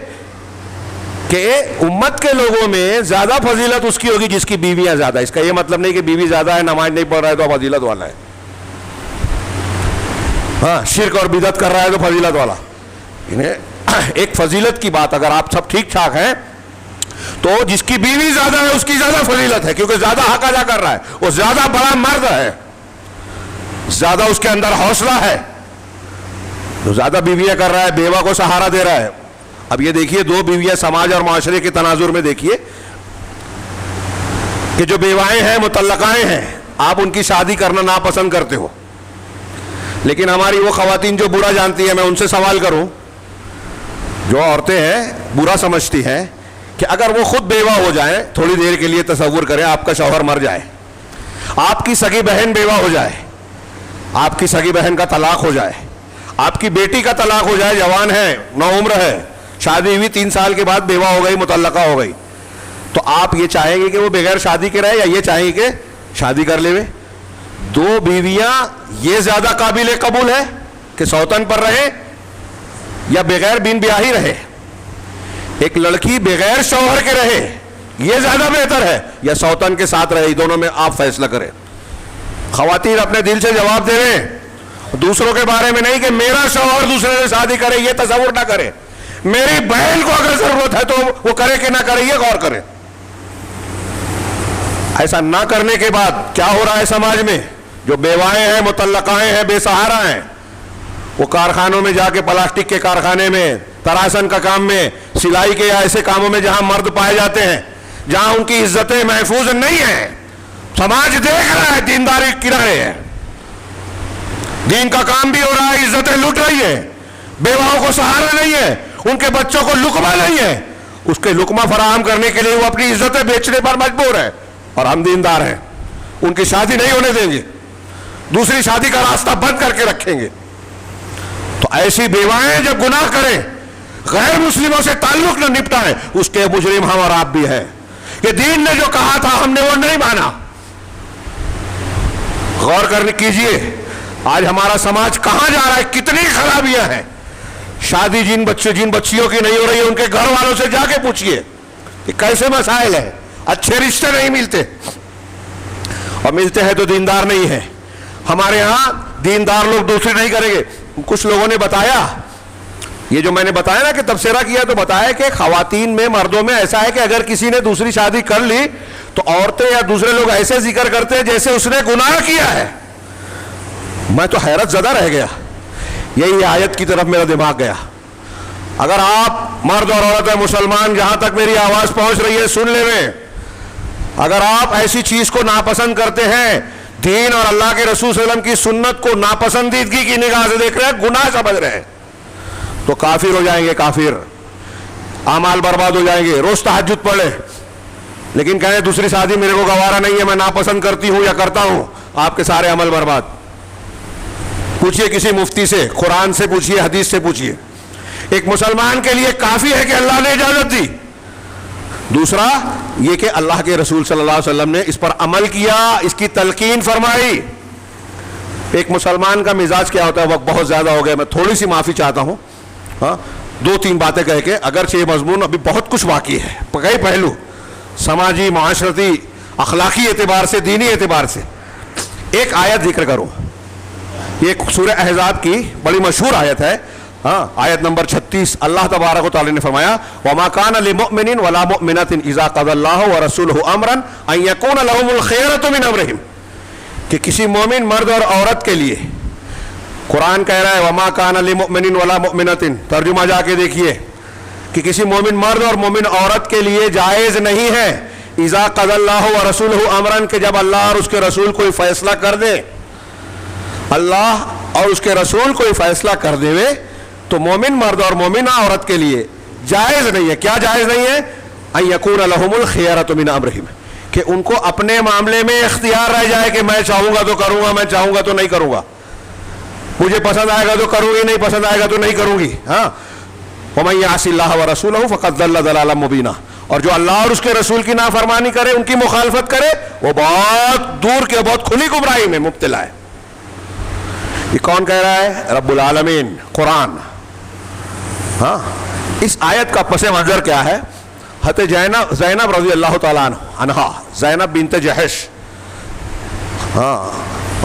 کہ امت کے لوگوں میں زیادہ فضیلت اس کی ہوگی جس کی بیویاں زیادہ. اس کا یہ مطلب نہیں کہ بیوی زیادہ ہے نماز نہیں پڑھ رہا ہے تو فضیلت والا ہے، ہاں شرک اور بدعت کر رہا ہے تو فضیلت والا. ایک فضیلت کی بات، اگر آپ سب ٹھیک ٹھاک ہیں تو جس کی بیوی زیادہ ہے اس کی زیادہ فضیلت ہے، کیونکہ زیادہ حق ادا کر رہا ہے، وہ زیادہ بڑا مرد ہے، زیادہ اس کے اندر حوصلہ ہے، جو زیادہ بیویاں کر رہا ہے، بیوہ کو سہارا دے رہا ہے. اب یہ دیکھیے دو بیویاں سماج اور معاشرے کے تناظر میں دیکھیے کہ جو بیوائیں ہیں مطلقائیں ہیں، آپ ان کی شادی کرنا ناپسند کرتے ہو، لیکن ہماری وہ خواتین جو برا جانتی ہیں، میں ان سے سوال کروں، جو عورتیں ہیں برا سمجھتی ہیں کہ اگر وہ خود بیوہ ہو جائیں، تھوڑی دیر کے لیے تصور کریں آپ کا شوہر مر جائے، آپ کی سگی بہن بیوہ ہو جائے، آپ کی سگی بہن کا طلاق ہو جائے، آپ کی بیٹی کا طلاق ہو جائے، جوان ہے، نوعمر ہے، شادی ہوئی 3 سال کے بعد بیوہ ہو گئی، مطلقہ ہو گئی، تو آپ یہ چاہیں گے کہ وہ بغیر شادی کے رہے یا یہ چاہیں گے کہ شادی کر لے؟ دو بیویاں یہ زیادہ قابل قبول ہے کہ سوتن پر رہے یا بغیر بین بیاہی رہے؟ ایک لڑکی بغیر شوہر کے رہے یہ زیادہ بہتر ہے یا سوتن کے ساتھ رہے؟ دونوں میں آپ فیصلہ کریں. خواتین اپنے دل سے جواب دے رہے ہیں، دوسروں کے بارے میں نہیں کہ میرا شوہر دوسرے سے شادی کرے یہ تصور نہ کرے، میری بہن کو اگر ضرورت ہے تو وہ کرے کہ نہ کرے یہ غور کرے. ایسا نہ کرنے کے بعد کیا ہو رہا ہے سماج میں؟ جو بیوائیں ہیں، مطلقائیں ہیں، بے سہارا ہیں، وہ کارخانوں میں جا کے، پلاسٹک کے کارخانے میں، تراشن کا کام میں، سلائی کے یا ایسے کاموں میں جہاں مرد پائے جاتے ہیں، جہاں ان کی عزتیں محفوظ نہیں ہیں، سماج دیکھ رہا ہے، دینداری کنارے ہے، دین کا کام بھی ہو رہا ہے، عزتیں لٹ رہی ہے، بیواؤں کو سہارا نہیں ہے، ان کے بچوں کو لقمہ نہیں ہے، اس کے لقمہ فراہم کرنے کے لیے وہ اپنی عزتیں بیچنے پر مجبور ہے، اور ہم دیندار ہیں، ان کی شادی نہیں ہونے دیں گے، دوسری شادی کا راستہ بند کر کے رکھیں گے. تو ایسی بیوائیں جب گناہ کریں، غیر مسلموں سے تعلق نہ نپٹائیں، اس کے مجرم ہم اور آپ بھی ہیں. کہ دین نے جو کہا تھا ہم نے وہ نہیں مانا. غور کرنے کیجئے آج ہمارا سماج کہاں جا رہا ہے، کتنی خرابیاں ہیں. شادی جن بچیوں کی نہیں ہو رہی ہے ان کے گھر والوں سے جا کے پوچھئے کہ کیسے مسائل ہیں، اچھے رشتے نہیں ملتے، اور ملتے ہیں تو دیندار نہیں ہیں. ہمارے ہاں دیندار لوگ دوسری نہیں کریں گے. کچھ لوگوں نے بتایا، یہ جو میں نے بتایا نا کہ تبصرہ کیا، تو بتایا کہ خواتین میں، مردوں میں ایسا ہے کہ اگر کسی نے دوسری شادی کر لی تو عورتیں یا دوسرے لوگ ایسے ذکر کرتے ہیں جیسے اس نے گناہ کیا ہے. میں تو حیرت زدہ رہ گیا، یہی آیت کی طرف میرا دماغ گیا. اگر آپ مرد اور عورت مسلمان جہاں تک میری آواز پہنچ رہی ہے سن لے میں، اگر آپ ایسی چیز کو ناپسند کرتے ہیں، دین اور اللہ کے رسول صلی اللہ علیہ وسلم کی سنت کو ناپسندیدگی کی نگاہ سے دیکھ رہے ہیں، گناہ سمجھ رہے ہیں، تو کافر ہو جائیں گے. کافر، اعمال برباد ہو جائیں گے. روز تہجد پڑھے لیکن کہیں دوسری شادی میرے کو گوارا نہیں ہے، میں ناپسند کرتی ہوں یا کرتا ہوں، آپ کے سارے عمل برباد. پوچھئے کسی مفتی سے، قرآن سے پوچھئے، حدیث سے پوچھئے. ایک مسلمان کے لیے کافی ہے کہ اللہ نے اجازت دی. دوسرا یہ کہ اللہ کے رسول صلی اللہ علیہ وسلم نے اس پر عمل کیا، اس کی تلقین فرمائی. ایک مسلمان کا مزاج کیا ہوتا ہے؟ وقت بہت زیادہ ہو گیا، میں تھوڑی سی معافی چاہتا ہوں، ہاں 2-3 باتیں کہہ کے، اگرچہ یہ مضمون ابھی بہت کچھ باقی ہے، کئی پہلو، سماجی، معاشرتی، اخلاقی اعتبار سے، دینی اعتبار سے. ایک آیت ذکر کرو، یہ سورہ احزاب کی بڑی مشہور آیت ہے، ہاں آیت نمبر 36. اللہ تبارک و تعالی نے فرمایا وَمَا كَانَ لِمُؤْمِنٍ وَلَا مُؤْمِنَةٍ إِذَا قَضَى اللَّهُ وَرَسُولُهُ أَمْرًا أَن يَكُونَ لَهُمُ الْخِيَرَةُ مِنْ أَمْرِهِمْ، کہ کسی مومن مرد اور عورت کے لیے، قرآن کہہ رہا ہے وَمَا كَانَ لِمُؤْمِنٍ وَلَا مُؤْمِنَةٍ، ترجمہ جا کے دیکھیے کہ کسی مومن مرد اور مومن عورت کے لیے جائز نہیں ہے اذا قضى اللہ ورسولہ امرا، کہ جب اللہ اور اس کے رسول کوئی فیصلہ کر دے، اللہ اور اس کے رسول کوئی فیصلہ کر دے تو مومن مرد اور مومنہ عورت کے لیے جائز نہیں ہے. کیا جائز نہیں ہے؟ ان یکون لہم الخیارۃ من امرہم، کہ ان کو اپنے معاملے میں اختیار رہ جائے کہ میں چاہوں گا تو کروں گا، میں چاہوں گا تو نہیں کروں گا، مجھے پسند آئے گا تو کروں گی، نہیں پسند آئے گا تو نہیں کروں گی. ہاں وَمَن يَعْصِ اللَّهَ وَرَسُولَهُ فَقَدْ ضَلَّ ضَلَالًا مُبِينًا، اور جو اللہ اور اس کے رسول کی نافرمانی کرے, ان کی مخالفت کرے, وہ بہت دور کے بہت کھلی گمراہی میں مبتلا ہے. یہ کون کہہ رہا ہے؟ رب العالمین, قرآن. ہاں, اس آیت کا پس منظر کیا ہے؟ حضرت زینب رضی اللہ تعالیٰ عنہا, زینب بنت جحش, ہاں,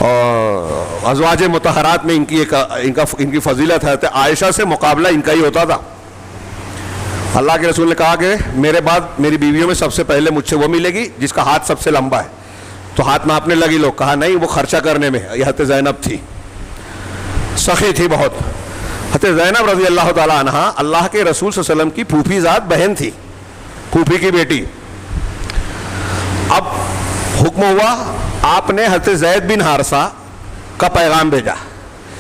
اور ازواج مطہرات میں ان کی فضیلت ہے. عائشہ سے مقابلہ ان کا ہی ہوتا تھا. اللہ کے رسول نے کہا کہ میرے بعد میری بیویوں میں سب سے پہلے مجھ سے وہ ملے گی جس کا ہاتھ سب سے لمبا ہے. تو ہاتھ ناپنے لگی لوگ, کہا نہیں, وہ خرچہ کرنے میں. یہ حضرت زینب تھی, سخی تھی بہت. حضرت زینب رضی اللہ تعالیٰ عنہا اللہ کے رسول صلی اللہ علیہ وسلم کی پھوپھی ذات بہن تھی, پھوپھی کی بیٹی. اب حکم ہوا, آپ نے حضرت زید بن حارثہ کا پیغام بھیجا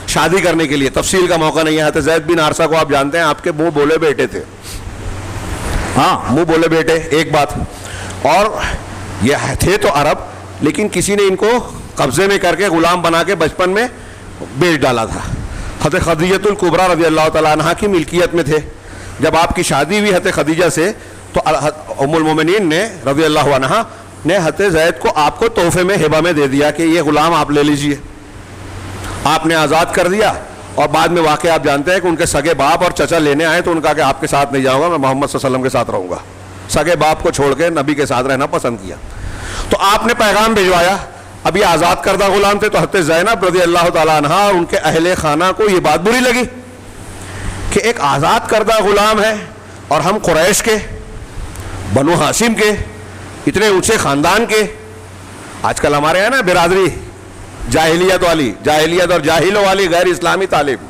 شادی کرنے کے لیے. تفصیل کا موقع نہیں ہے. حضرت زید بن حارثہ کو آپ جانتے ہیں, آپ کے منہ بولے بیٹے تھے. ہاں, منہ بولے بیٹے, ایک بات. اور یہ تھے تو عرب, لیکن کسی نے ان کو قبضے میں کر کے غلام بنا کے بچپن میں بیچ ڈالا تھا. حضرت خدیجہ الکبریٰ رضی اللہ تعالیٰ عنہ کی ملکیت میں تھے. جب آپ کی شادی ہوئی حضرت خدیجہ سے, تو ام المومنین نے رضی اللہ عنہ نے حضرت زید کو آپ کو تحفے میں ہبہ میں دے دیا کہ یہ غلام آپ لے لیجئے. آپ نے آزاد کر دیا. اور بعد میں واقعہ آپ جانتے ہیں کہ ان کے سگے باپ اور چچا لینے آئے تو ان کا کہ آپ کے ساتھ نہیں جاؤں گا, میں محمد صلی اللہ علیہ وسلم کے ساتھ رہوں گا. سگے باپ کو چھوڑ کے نبی کے ساتھ رہنا پسند کیا. تو آپ نے پیغام بھجوایا. اب یہ آزاد کردہ غلام تھے, تو حضرت زینب رضی اللہ تعالیٰ عنہ اور ان کے اہل خانہ کو یہ بات بری لگی کہ ایک آزاد کردہ غلام ہے اور ہم قریش کے, بنو ہاشم کے, اتنے اونچے خاندان کے. آج کل ہمارے یہاں نا برادری جاہلیت والی, جاہلیت اور جاہلوں والی غیر اسلامی تعلیم,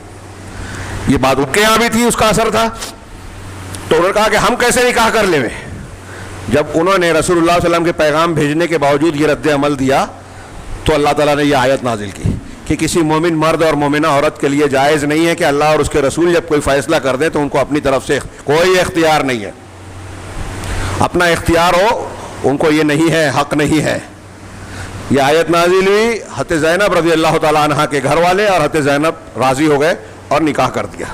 یہ بات ان کے یہاں بھی تھی, اس کا اثر تھا. تو انہوں نے کہا کہ ہم کیسے نکاح کر لیں. جب انہوں نے رسول اللہ صلی اللہ علیہ وسلم کے پیغام بھیجنے کے باوجود یہ رد عمل دیا, تو اللہ تعالیٰ نے یہ آیت نازل کی کہ کسی مومن مرد اور مومنہ عورت کے لیے جائز نہیں ہے کہ اللہ اور اس کے رسول جب کوئی فیصلہ کر دیں تو ان کو اپنی طرف سے کوئی اختیار نہیں ہے. اپنا اختیار ہو, ان کو یہ نہیں ہے, حق نہیں ہے. یہ آیت نازل ہوئی, حضرت زینب رضی اللہ تعالیٰ عنہ کے گھر والے اور حضرت زینب راضی ہو گئے اور نکاح کر دیا.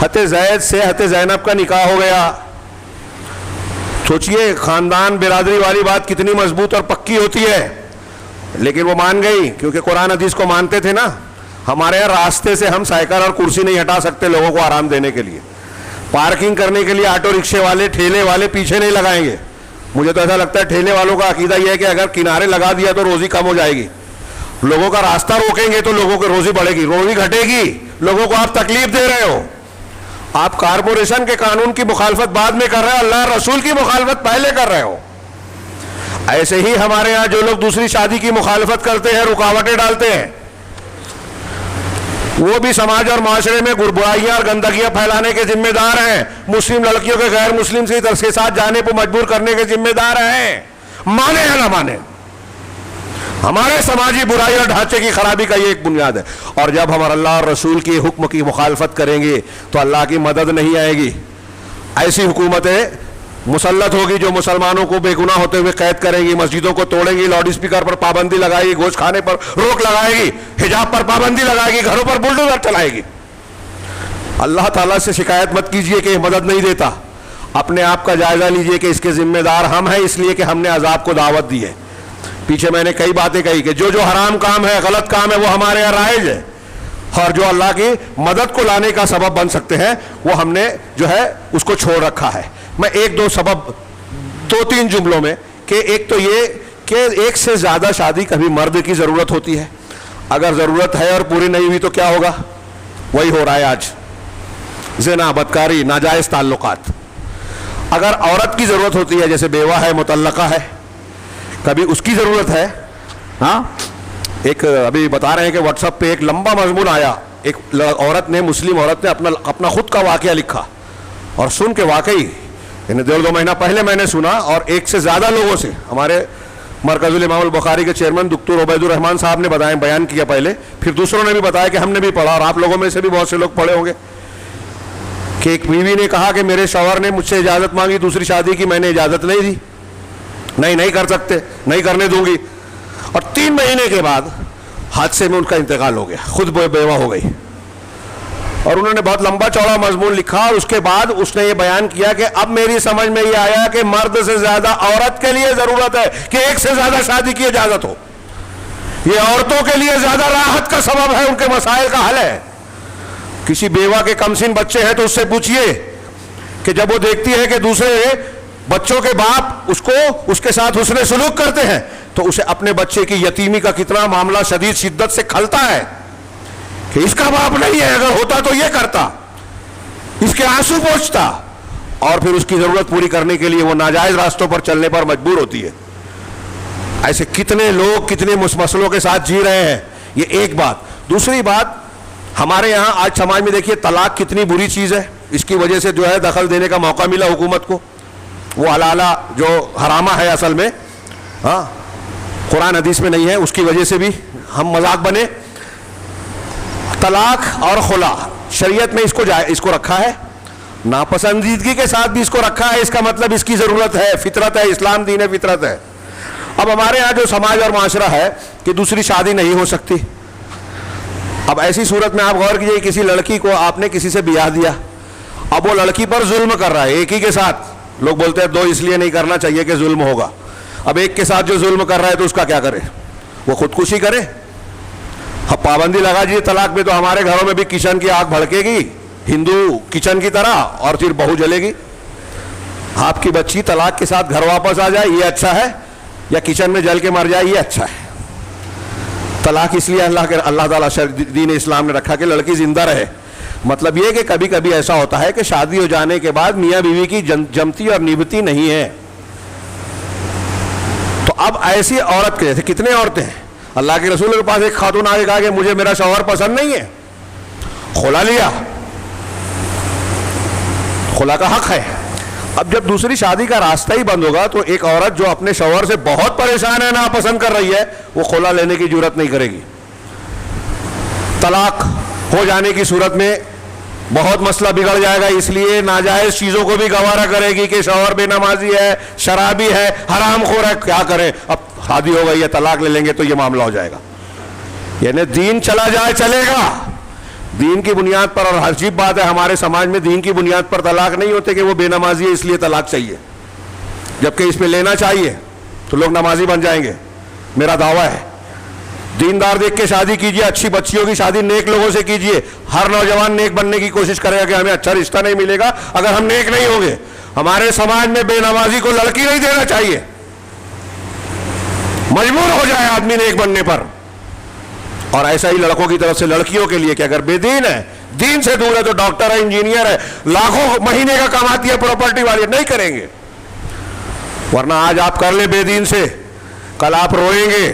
حضرت زید سے حضرت زینب کا نکاح ہو گیا. سوچئے خاندان برادری والی بات کتنی مضبوط اور پکی ہوتی ہے. لیکن وہ مان گئی, کیونکہ قرآن حدیث کو مانتے تھے نا. ہمارے یہاں راستے سے ہم سائیکل اور کرسی نہیں ہٹا سکتے لوگوں کو آرام دینے کے لیے. پارکنگ کرنے کے لیے آٹو رکشے والے, ٹھیلے والے پیچھے نہیں لگائیں گے. مجھے تو ایسا لگتا ہے ٹھیلے والوں کا عقیدہ یہ ہے کہ اگر کنارے لگا دیا تو روزی کم ہو جائے گی. لوگوں کا راستہ روکیں گے تو لوگوں کی روزی بڑھے گی, روزی گھٹے گی. لوگوں کو آپ تکلیف دے رہے ہو. آپ کارپوریشن کے قانون کی مخالفت بعد میں کر رہے ہو, اللہ رسول کی مخالفت پہلے کر رہے ہو. ایسے ہی ہمارے ہاں جو لوگ دوسری شادی کی مخالفت کرتے ہیں, رکاوٹیں ڈالتے ہیں, وہ بھی سماج اور معاشرے میں برائیاں اور گندگیاں پھیلانے کے ذمہ دار ہیں. مسلم لڑکیوں کے غیر مسلم کے ساتھ جانے پر مجبور کرنے کے ذمہ دار ہیں, مانے یا نہ مانے. ہمارے سماجی برائی اور ڈھانچے کی خرابی کا یہ ایک بنیاد ہے. اور جب ہم اللہ اور رسول کی حکم کی مخالفت کریں گے تو اللہ کی مدد نہیں آئے گی. ایسی حکومتیں مسلط ہوگی جو مسلمانوں کو بے گناہ ہوتے ہوئے قید کریں گی, مسجدوں کو توڑیں گی, لاؤڈ اسپیکر پر پابندی لگائے گی, گوشت کھانے پر روک لگائے گی, حجاب پر پابندی لگائے گی, گھروں پر بلڈوزر چلائے گی. اللہ تعالیٰ سے شکایت مت کیجئے کہ یہ مدد نہیں دیتا. اپنے آپ کا جائزہ لیجئے کہ اس کے ذمہ دار ہم ہیں, اس لیے کہ ہم نے عذاب کو دعوت دی ہے. پیچھے میں نے کئی باتیں کہی کہ جو حرام کام ہے, غلط کام ہے, وہ ہمارے یہاں رائج ہے, اور جو اللہ کی مدد کو لانے کا سبب بن سکتے ہیں وہ ہم نے جو ہے اس کو چھوڑ رکھا ہے. میں ایک دو سبب, دو تین جملوں میں, کہ ایک تو یہ کہ ایک سے زیادہ شادی کبھی مرد کی ضرورت ہوتی ہے. اگر ضرورت ہے اور پوری نہیں ہوئی تو کیا ہوگا؟ وہی ہو رہا ہے آج, زنا, بدکاری, ناجائز تعلقات. اگر عورت کی ضرورت ہوتی ہے, جیسے بیوہ ہے, مطلقہ ہے, کبھی اس کی ضرورت ہے. ہاں, ایک ابھی بتا رہے ہیں کہ واٹس ایپ پہ ایک لمبا مضمون آیا, ایک عورت نے, مسلم عورت نے اپنا خود کا واقعہ لکھا, اور سن کے واقعی یعنی 1.5 مہینہ پہلے میں نے سنا, اور ایک سے زیادہ لوگوں سے, ہمارے مرکز الامام البخاری کے چیئرمین دکتور عبید الرحمان صاحب نے بیان کیا پہلے, پھر دوسروں نے بھی بتایا کہ ہم نے بھی پڑھا, اور آپ لوگوں میں سے بھی بہت سے لوگ پڑھے ہوں گے, کہ ایک بیوی نے کہا کہ میرے شوہر نے مجھ سے اجازت مانگی دوسری شادی کی, میں نے اجازت نہیں دی, نہیں کر سکتے, نہیں کرنے دوں گی. اور 3 مہینے کے بعد حادثے میں ان کا انتقال ہو گیا, خود بیوہ ہو گئی. اور انہوں نے بہت لمبا چوڑا مضمون لکھا، اور اس کے بعد اس نے یہ بیان کیا کہ اب میری سمجھ میں یہ آیا کہ مرد سے زیادہ عورت کے لیے ضرورت ہے کہ ایک سے زیادہ شادی کی اجازت ہو. یہ عورتوں کے لیے زیادہ راحت کا سبب ہے، ان کے مسائل کا حل ہے. کسی بیوہ کے کم سن بچے ہیں تو اس سے پوچھئے کہ جب وہ دیکھتی ہے کہ دوسرے بچوں کے باپ اس کے ساتھ حسن سلوک کرتے ہیں تو اسے اپنے بچے کی یتیمی کا کتنا معاملہ شدید شدت سے کھلتا ہے کہ اس کا باپ نہیں ہے، اگر ہوتا تو یہ کرتا، اس کے آنسو پوچھتا، اور پھر اس کی ضرورت پوری کرنے کے لیے وہ ناجائز راستوں پر چلنے پر مجبور ہوتی ہے. ایسے کتنے لوگ کتنے مسئلوں کے ساتھ جی رہے ہیں. یہ ایک بات. دوسری بات، ہمارے یہاں آج سماج میں دیکھیے طلاق کتنی بری چیز ہے. اس کی وجہ سے جو ہے دخل دینے کا موقع ملا حکومت کو. وہ حلالہ جو حرامہ ہے اصل میں، ہاں قرآن حدیث میں نہیں ہے، اس کی وجہ سے بھی ہم مذاق بنے. طلاق اور خلا شریعت میں اس کو رکھا ہے، ناپسندیدگی کے ساتھ بھی اس کو رکھا ہے. اس کا مطلب اس کی ضرورت ہے، فطرت ہے، اسلام دین فطرت ہے. اب ہمارے یہاں جو سماج اور معاشرہ ہے کہ دوسری شادی نہیں ہو سکتی. اب ایسی صورت میں آپ غور کیجئے، کسی لڑکی کو آپ نے کسی سے بیاہ دیا، اب وہ لڑکی پر ظلم کر رہا ہے ایک ہی کے ساتھ. لوگ بولتے ہیں دو اس لیے نہیں کرنا چاہیے کہ ظلم ہوگا. اب ایک کے ساتھ جو ظلم کر رہا ہے تو اس کا کیا کرے؟ وہ خودکشی کرے؟ اب پابندی لگا دیجیے طلاق میں تو ہمارے گھروں میں بھی کچن کی آگ بھڑکے گی ہندو کچن کی طرح، اور پھر بہو جلے گی. آپ کی بچی طلاق کے ساتھ گھر واپس آ جائے یہ اچھا ہے، یا کچن میں جل کے مر جائے یہ اچھا ہے؟ طلاق اس لیے اللہ تعالیٰ دین اسلام نے رکھا کہ لڑکی زندہ رہے. مطلب یہ کہ کبھی کبھی ایسا ہوتا ہے کہ شادی ہو جانے کے بعد میاں بیوی کی جمتی اور نبھتی نہیں ہے. تو اب ایسی عورت کے جیسے کتنے عورتیں ہیں، اللہ کے رسول کے پاس ایک خاتون آگے کہا کہ مجھے میرا شوہر پسند نہیں ہے، خلا لیا، خلا کا حق ہے. اب جب دوسری شادی کا راستہ ہی بند ہوگا تو ایک عورت جو اپنے شوہر سے بہت پریشان ہے، ناپسند کر رہی ہے، وہ خلا لینے کی جرات نہیں کرے گی. طلاق ہو جانے کی صورت میں بہت مسئلہ بگڑ جائے گا، اس لیے ناجائز چیزوں کو بھی گوارا کرے گی کہ شوہر بے نمازی ہے، شرابی ہے، حرام خور ہے، کیا کریں، اب شادی ہو گئی ہے طلاق لے لیں گے تو یہ معاملہ ہو جائے گا. یعنی دین چلا جائے چلے گا، دین کی بنیاد پر. اور عجیب بات ہے ہمارے سماج میں دین کی بنیاد پر طلاق نہیں ہوتے کہ وہ بے نمازی ہے اس لیے طلاق چاہیے، جبکہ اس میں لینا چاہیے تو لوگ نمازی بن جائیں گے. میرا دعویٰ ہے دیندار دیکھ کے شادی کیجئے، اچھی بچیوں کی شادی نیک لوگوں سے کیجئے. ہر نوجوان نیک بننے کی کوشش کرے گا کہ ہمیں اچھا رشتہ نہیں ملے گا اگر ہم نیک نہیں ہوں گے. ہمارے سماج میں بے نمازی کو لڑکی نہیں دینا چاہیے، مجبور ہو جائے آدمی نیک بننے پر. اور ایسا ہی لڑکوں کی طرف سے لڑکیوں کے لیے کہ اگر بے دین ہے، دین سے دور ہے، تو ڈاکٹر ہے، انجینئر ہے، لاکھوں مہینے کا کماتی ہے، پراپرٹی والی، نہیں کریں گے. ورنہ آج آپ کر لیں بے دین سے، کل آپ روئیں گے.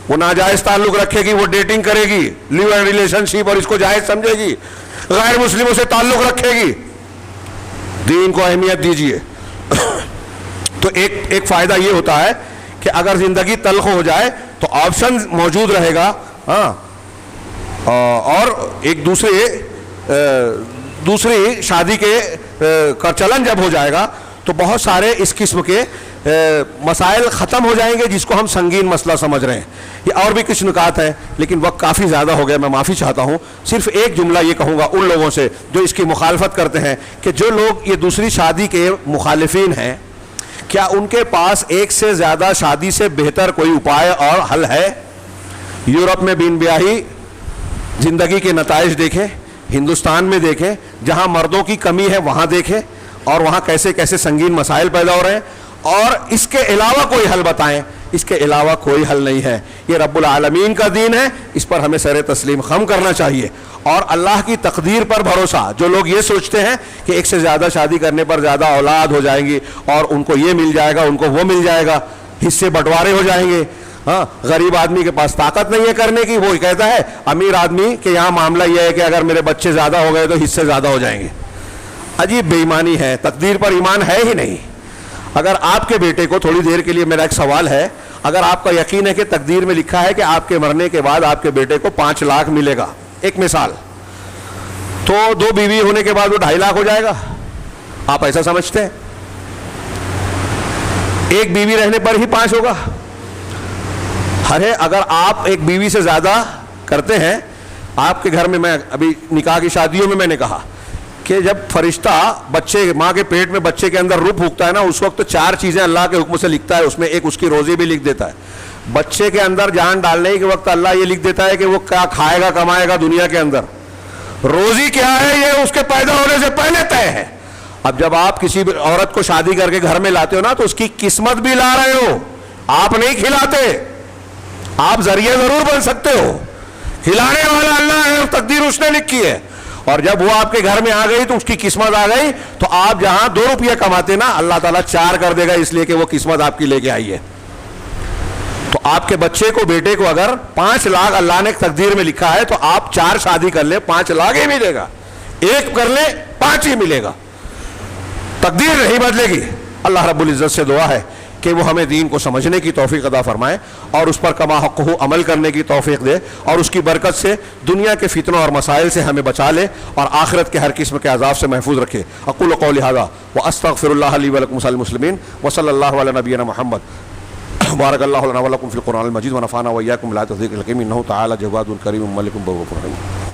وہ ناجائز تعلق رکھے گی، وہ ڈیٹنگ کرے گی، لیو اینڈ ریلیشن شپ، اور اس کو جائز سمجھے گی، غیر مسلموں سے تعلق رکھے گی. دین کو اہمیت دیجیے. تو ایک فائدہ یہ ہوتا ہے کہ اگر زندگی تلخ ہو جائے تو آپشن موجود رہے گا. ہاں، اور ایک دوسری شادی کا چلن جب ہو جائے گا تو بہت سارے اس قسم کے مسائل ختم ہو جائیں گے جس کو ہم سنگین مسئلہ سمجھ رہے ہیں. یہ اور بھی کچھ نکات ہیں لیکن وقت کافی زیادہ ہو گیا، میں معافی چاہتا ہوں. صرف ایک جملہ یہ کہوں گا ان لوگوں سے جو اس کی مخالفت کرتے ہیں کہ جو لوگ یہ دوسری شادی کے مخالفین ہیں، کیا ان کے پاس ایک سے زیادہ شادی سے بہتر کوئی اپائے اور حل ہے؟ یورپ میں بین بیاہی زندگی کے نتائج دیکھیں، ہندوستان میں دیکھیں، جہاں مردوں کی کمی ہے وہاں دیکھیں، اور وہاں کیسے کیسے سنگین مسائل پیدا ہو رہے ہیں. اور اس کے علاوہ کوئی حل بتائیں. اس کے علاوہ کوئی حل نہیں ہے. یہ رب العالمین کا دین ہے، اس پر ہمیں سر تسلیم خم کرنا چاہیے. اور اللہ کی تقدیر پر بھروسہ. جو لوگ یہ سوچتے ہیں کہ ایک سے زیادہ شادی کرنے پر زیادہ اولاد ہو جائیں گی اور ان کو یہ مل جائے گا، ان کو وہ مل جائے گا، حصے بٹوارے ہو جائیں گے. ہاں، غریب آدمی کے پاس طاقت نہیں ہے کرنے کی، وہ کہتا ہے امیر آدمی کہ یہاں معاملہ یہ ہے کہ اگر میرے بچے زیادہ ہو گئے تو حصے زیادہ ہو جائیں گے. عجیب بے ایمانی ہے، تقدیر پر ایمان ہے ہی نہیں. اگر آپ کے بیٹے کو، تھوڑی دیر کے لیے میرا ایک سوال ہے، اگر آپ کا یقین ہے کہ تقدیر میں لکھا ہے کہ آپ کے مرنے کے بعد آپ کے بیٹے کو 5 لاکھ ملے گا، ایک مثال، تو 2 بیوی ہونے کے بعد وہ 2.5 لاکھ ہو جائے گا؟ آپ ایسا سمجھتے ہیں؟ ایک بیوی رہنے پر ہی 5 ہوگا؟ ارے اگر آپ ایک بیوی سے زیادہ کرتے ہیں آپ کے گھر میں ابھی نکاح کی شادیوں میں نے کہا کہ جب فرشتہ بچے ماں کے پیٹ میں بچے کے اندر روح پھونکتا ہے نا، اس وقت 4 چیزیں اللہ کے حکم سے لکھتا ہے، اس میں ایک اس کی روزی بھی لکھ دیتا ہے. بچے کے اندر جان ڈالنے کے وقت اللہ یہ لکھ دیتا ہے کہ وہ کیا کھائے گا کمائے گا دنیا کے اندر. روزی کیا ہے یہ اس کے پیدا ہونے سے پہلے طے ہے. اب جب آپ کسی عورت کو شادی کر کے گھر میں لاتے ہو نا تو اس کی قسمت بھی لا رہے ہو، آپ نہیں کھلاتے. آپ ذریعہ ضرور بن سکتے ہو، کھلانے والا اللہ ہے، تقدیر اس نے لکھی ہے. اور جب وہ آپ کے گھر میں آ گئی تو اس کی قسمت آ گئی، تو آپ جہاں 2 روپیہ کماتے نا، اللہ تعالیٰ 4 کر دے گا، اس لیے کہ وہ قسمت آپ کی لے کے آئی ہے. تو آپ کے بچے کو بیٹے کو اگر 5 لاکھ اللہ نے تقدیر میں لکھا ہے تو آپ 4 شادی کر لیں 5 لاکھ ہی ملے گا، 1 کر لیں 5 ہی ملے گا. تقدیر نہیں بدلے گی. اللہ رب العزت سے دعا ہے کہ وہ ہمیں دین کو سمجھنے کی توفیق عطا فرمائے اور اس پر کما حق ہو عمل کرنے کی توفیق دے، اور اس کی برکت سے دنیا کے فتنوں اور مسائل سے ہمیں بچا لے اور آخرت کے ہر قسم کے عذاب سے محفوظ رکھے. اقول قولی ھذا واستغفر اللہ لی ولکم سائر المسلمین وصلی اللہ علی نبینا محمد. بارک اللہ لنا ولکم فی القرآن المجید ونفعنا وإیاکم بالآیات والذکر الحکیم انہ تعالی جواد کریم ملک رؤوف رحیم.